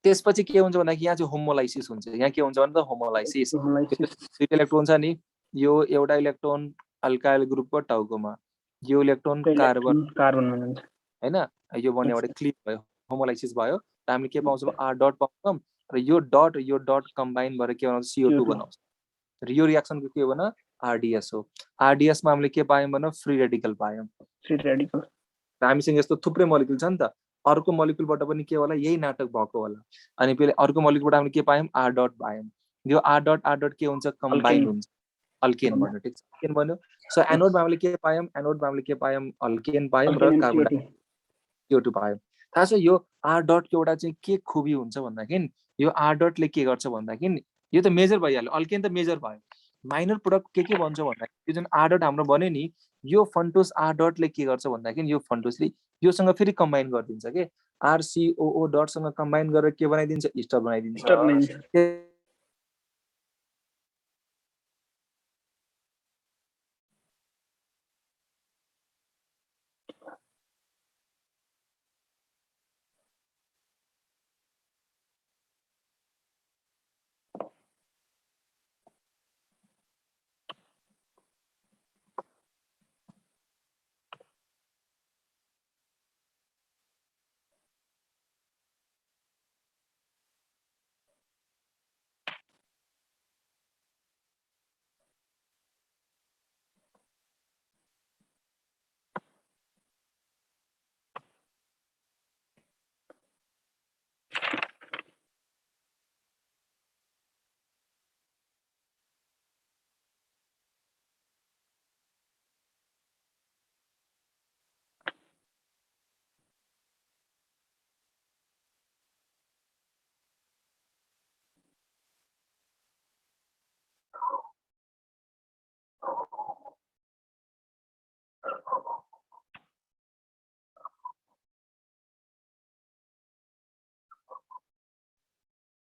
त्यसपछि के हुन्छ भन्दाखेरि यहाँ चाहिँ होमोलाइसिस हुन्छ यहाँ के हुन्छ भने त होमोलाइसिस दुईटा इलेक्ट्रोन छ नि यो एउटा इलेक्ट्रोन अल्काइल ग्रुपको टाउकोमा यो इलेक्ट्रोन कार्बन हुनुहुन्छ हैन यो बन्नेबाट क्लिक भयो होमोलाइसिस भयो र हामीले के पाउँछौँ R डट पाउँछौँ र यो डट कम्बाइन भएर के बनाउँछ CO2 बनाउँछ र यो रियाक्सनको के हो भने RDS हो RDS मा हामीले के पायौँ भने फ्री रेडिकल पायौँ फ्री रेडिकल र हामीसँग यस्तो थुप्रै मोलिक्युल छ नि त अर्को मोलिक्युलबाट पनि के होला यही नाटक भएको होला अनि फेरि अर्को मोलिक्युलबाट हामीले के पायौँ R डट पायौँ यो R डट के हुन्छ कम्बाइन हुन्छ अल्केन बन्यो ठीक छ अल्केन बन्यो सो एनोडमा हामीले के पायौँ अल्केन पायौँ र कार्बन CO2 पायौँ थाहा छ यो R डटको एउटा चाहिँ के खुबी हुन्छ भन्दाखेरि यो R डटले के गर्छ भन्दाखेरि यो त मेजर भइहाल्यो अल्केन त मेजर भयो माइनर प्रोडक्ट के भन्छ भन्दाखेरि यो जुन R डट हाम्रो बन्यो नि यो फन्टोस R डटले के गर्छ भन्दाखेरि यो फन्टोसले योसँग फेरि कम्बाइन गरिदिन्छ के RCOO डटसँग कम्बाइन गरेर के बनाइदिन्छ स्टर बनाइदिन्छ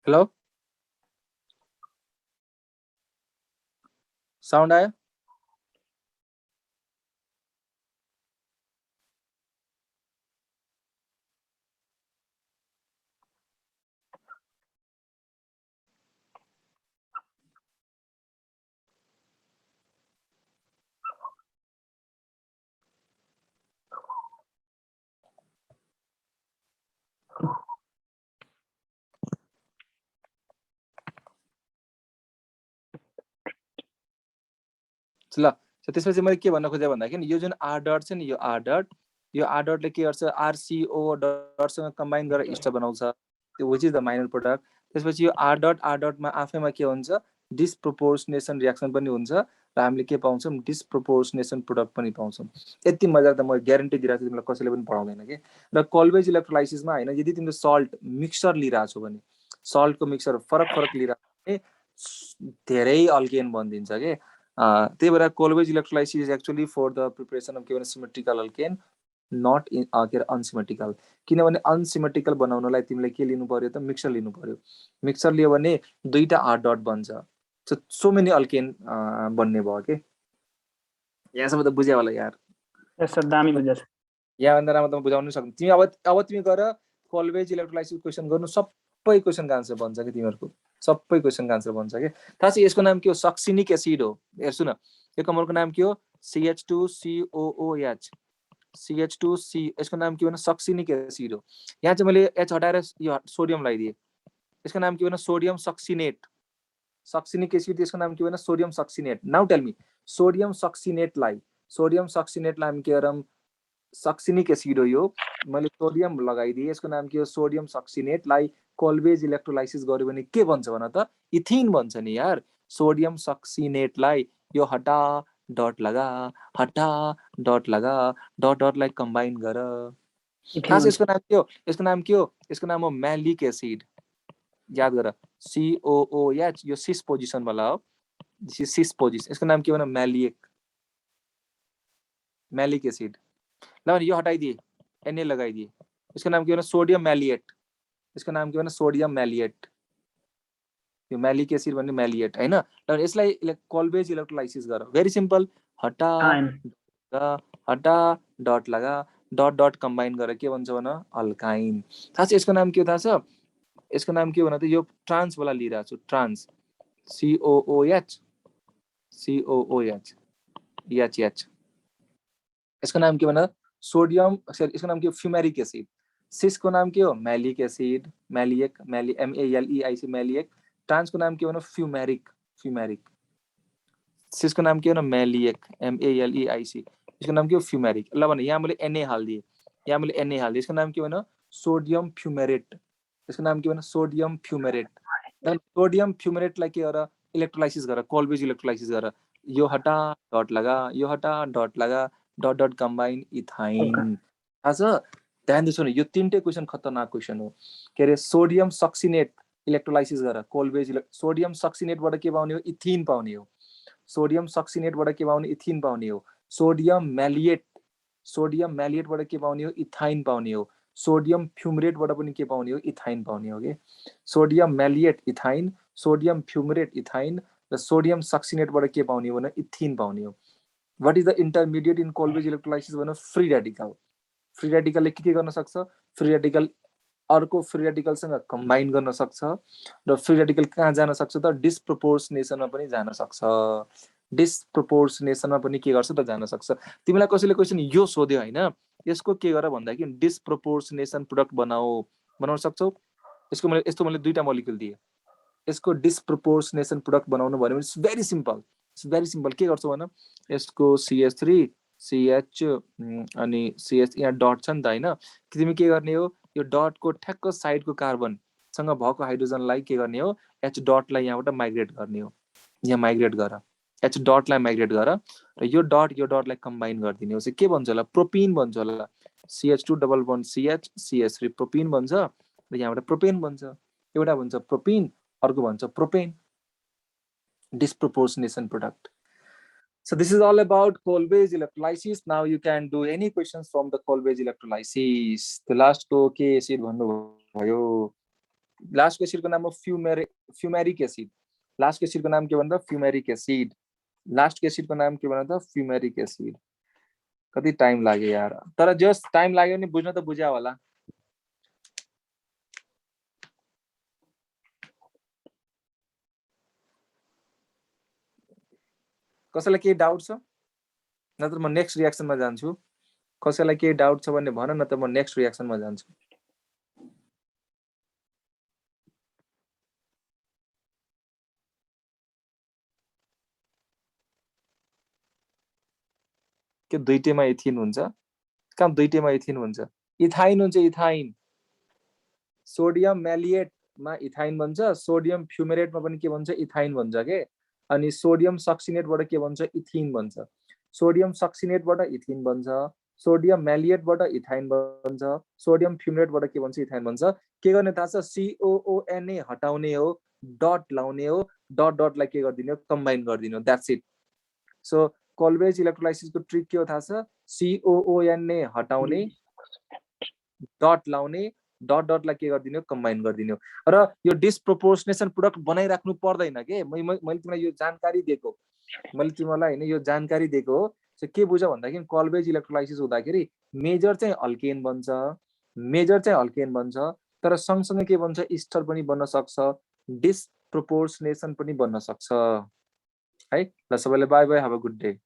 हेलो साउन्ड आयो ल त्यसपछि मैले के भन्न खोजेँ भन्दाखेरि यो जुन R डट छ नि यो R डटले के गर्छ RCO डटसँग कम्बाइन गरेर स्टर बनाउँछ त्यो which is the minor product त्यसपछि यो R डटमा आफैमा के हुन्छ डिसप्रोपोर्सनेसन रियाक्सन पनि हुन्छ र हामीले के पाउँछौँ डिसप्रोपोर्सनेसन प्रोडक्ट पनि पाउँछौँ यति मजा त म ग्यारेन्टी दिइरहेको छु तिमीलाई कसैले पनि पढाउँदैन कि र कोल्वेज इलेक्ट्रोलाइसिसमा होइन यदि तिमीले सल्ट मिक्सर लिइरहेको छौ भने सल्टको मिक्सर फरक लिइरहेको भने धेरै अल्केन बनिदिन्छ के त्यही भएर Kolbe's electrolysis is actually for the preparation of के भने सिमेट्रिकल अल्केन नट इन के अरे अनसिमेट्रिकल किनभने अनसिमेट्रिकल बनाउनलाई तिमीले के लिनु पर्यो त मिक्सर लिनु पर्यो मिक्सर लियो भने दुईटा R डट बन्छ सो मेनी अल्केन बन्ने भयो के यहाँसम्म त बुझ्यो होला यार यस सर दामी बुझ्छ यहाँभन्दा राम्रो त बुझाउनु सक्नु तिमी अब तिमी गएर कोल्वेज इलेक्ट्रोलाइसिस क्वेसन गर्नु सबै क्वेसनको आन्सर बन्छ कि तिमीहरूको सबै क्वेसनको आन्सर बन्छ कि थाहा छ यसको नाम के हो सक्सिनिक एसिड हो हेर्छु न यो कम्पाउन्डको नाम के हो CH2COOH CH2C यसको नाम के हो भने सक्सिनिक एसिड हो यहाँ चाहिँ मैले H हटाएर यो सोडियम लगाइदिएँ यसको नाम के हो भने सोडियम सक्सिनेट सक्सिनिक एसिड यसको नाम के हो भने sodium succinate now tell me sodium सक्सिनेटलाई हामी के गरौँ सक्सिनिक एसिड हो यो मैले सोडियम लगाइदिएँ यसको नाम के हो सोडियम सक्सिनेटलाई कोल्वेज इलेक्ट्रोलाइसिस गर्यो भने के भन्छ भन त इथिन भन्छ नि यार सोडियम सक्सिनेटलाई यो हटा डट लगा डटलाई कम्बाइन गर खास यसको नाम के हो यसको नाम हो म्यालिक एसिड याद गर COOH यो सिस पोजिसन वाला हो सिस पोजिसन यसको नाम के हो भने म्यालिक मैलिक एसिड। ल भने यो हटाइदिए, Na लगाइदिए, यसको नाम के हो सोडियम मैलिएट, यसको नाम के हो सोडियम मैलिएट। यो मैलिक एसिड भन्ने मैलिएट हैन। ल यसलाई कोल्बेज इलेक्ट्रोलाइसिस गर, भेरी सिम्पल, हटा हटा डट लगा, डट डट कम्बाइन गरेर के भन्छ भन अल्काइन। थाहा छ यसको नाम के हो थाहा छ? यसको नाम के हो भने त यो ट्रान्स वाला लिइरहेको छु, ट्रान्स, COOH COOH EH। इसको नाम के बना सोडियम, इसको नाम के फ्यूमेरिक एसिड। सिस को नाम के हो मैलिक एसिड, मैलिएक, MALEIC मैलिएक। ट्रांस को नाम के बना फ्यूमेरिक, फ्यूमेरिक। सिस को नाम के हो ना मैलिएक, MALEIC, इसको नाम के हो फ्यूमेरिक। ल भने यहाँ मैले Na हाल्दिए, यहाँ मैले Na हाल्दिए, इसको नाम के बना सोडियम फ्यूमेरेट, इसको नाम के बना सोडियम फ्यूमेरेट। सोडियम फ्यूमेरेट लाई के गरेर इलेक्ट्रोलाइसिस गरेर कोल्बेज इलेक्ट्रोलाइसिस गरेर यो हटा डट लगा, यो हटा डट लगा, डट डट कम्बाइन इथाइन। थाहा छ? ध्यान दिनु, यो तीनटै क्वेसन खतरनाक क्वेसन हो। के अरे सोडियम सक्सिनेट इलेक्ट्रोलाइसिस गरेर कोल्बेज, सोडियम सक्सिनेटबाट के पाउने हो? इथिन पाउने हो। सोडियम सक्सिनेटबाट के पाउने? इथिन पाउने हो। सोडियम मैलिएट, सोडियम मैलिएटबाट के पाउने हो? इथाइन पाउने हो। सोडियम फ्यूमरेटबाट पनि के पाउने हो? इथाइन पाउने हो के। Sodium maleate ethyne, sodium fumarate ethyne र सोडियम सक्सिनेटबाट के पाउने हो भने इथिन पाउने हो। What is the intermediate in Kolbe's electrolysis भने फ्री रेडिकल। फ्री रेडिकलले के गर्न सक्छ? फ्री रेडिकल अर्को फ्री रेडिकलसँग कम्बाइन गर्न सक्छ र फ्री रेडिकल कहाँ जान सक्छ त? डिस्प्रोपोर्सनेसनमा पनि जान सक्छ। डिस्प्रोपोर्सनेसनमा पनि के गर्छ त? जान सक्छ। तिमीलाई कसैले क्वेसन यो सोध्यो हैन, यसको के गर भन्दाखेरि डिस्प्रोपोर्सनेसन प्रोडक्ट बनाउन सक्छौ। यसको मैले यस्तो मैले दुईटा मोलिक्युल दिए, यसको डिस्प्रोपोर्सनेसन प्रोडक्ट बनाउनु भन्यो भने it's very simple, it's very simple. के गर्छौ भन, यसको CH3 CH अनि CH यहाँ डट छ नि त हैन, तिमी के गर्ने हो? यो डट को ठ्याक्क साइडको कार्बन सँग भएको हाइड्रोजनलाई के गर्ने हो? H डट लाई यहाँबाट माइग्रेट गर्ने हो। यहाँ माइग्रेट गर, H डट लाई माइग्रेट गर र यो डट लाई कम्बाइन गरिदिने हो। चाहिँ के भन्छ होला? प्रोपिन भन्छ होला। CH2 double bond CH CH3 propyne भन्छ र यहाँबाट प्रोपेन भन्छ। एउटा भन्छ प्रोपिन, अर्को भन्छ propane. Disproportionation product. So this is all about Kolbe's electrolysis. Now you can do any questions from the Kolbe's electrolysis. The last को के एसिड भन्नु भयो? लास्ट को एसिड को नाम हो फ्यूमेरिक एसिड। लास्ट को एसिड को नाम के भन्दा फ्यूमेरिक एसिड। लास्ट को एसिड को नाम के भन्दा फ्यूमेरिक एसिड। कति टाइम लाग्यो यार, तर जस्ट टाइम लाग्यो नि बुझ्न त बुझ्या होला। कसैलाई केही डाउट छ? नत्र म नेक्स्ट रियाक्सनमा जान्छु। कसैलाई केही डाउट छ भने भन, न त म नेक्स्ट रियाक्सनमा जान्छु। के दुईटैमा इथिन हुन्छ? कहाँ दुईटैमा इथिन हुन्छ? इथाइन हुन्छ, इथाइन। सोडियम मैलिएटमा इथाइन भन्छ, सोडियम फ्यूमेरेटमा पनि के भन्छ? इथाइन भन्छ के। अनि सोडियम सक्सिनेटबाट के भन्छ? इथिन भन्छ। सोडियम सक्सिनेटबाट इथिन भन्छ, सोडियम मैलिएटबाट इथाइन भन्छ, सोडियम फ्यूमेरेटबाट के भन्छ? इथाइन भन्छ। के गर्ने थाहा छ? COONA हटाउने हो, डट लाउने हो, डट डटलाई के गरिदिने हो? कम्बाइन गरिदिने हो। That's it. सो कोल्बेज इलेक्ट्रोलाइसिसको ट्रिक के हो थाहा छ? COONA हटाउने, डट लाउने, डट डटलाई के गरिदिने हो? कम्बाइन गरिदिने हो। र यो डिस्प्रोपोर्सनेसन प्रोडक्ट बनाइराख्नु पर्दैन के। मैले तिमीलाई यो जानकारी दिएको, मैले तिमीलाई हैन यो जानकारी दिएको हो। के बुझ भन्दाखेरि कोल्बेज इलेक्ट्रोलाइसिस हुँदाखेरि मेजर चाहिँ अल्केन बन्छ, मेजर चाहिँ अल्केन बन्छ, तर सँगसँगै के बन्छ? इस्टर पनि बन्न सक्छ, डिस्प्रोपोर्सनेसन पनि बन्न सक्छ है। ल सबैले by by, have a good day.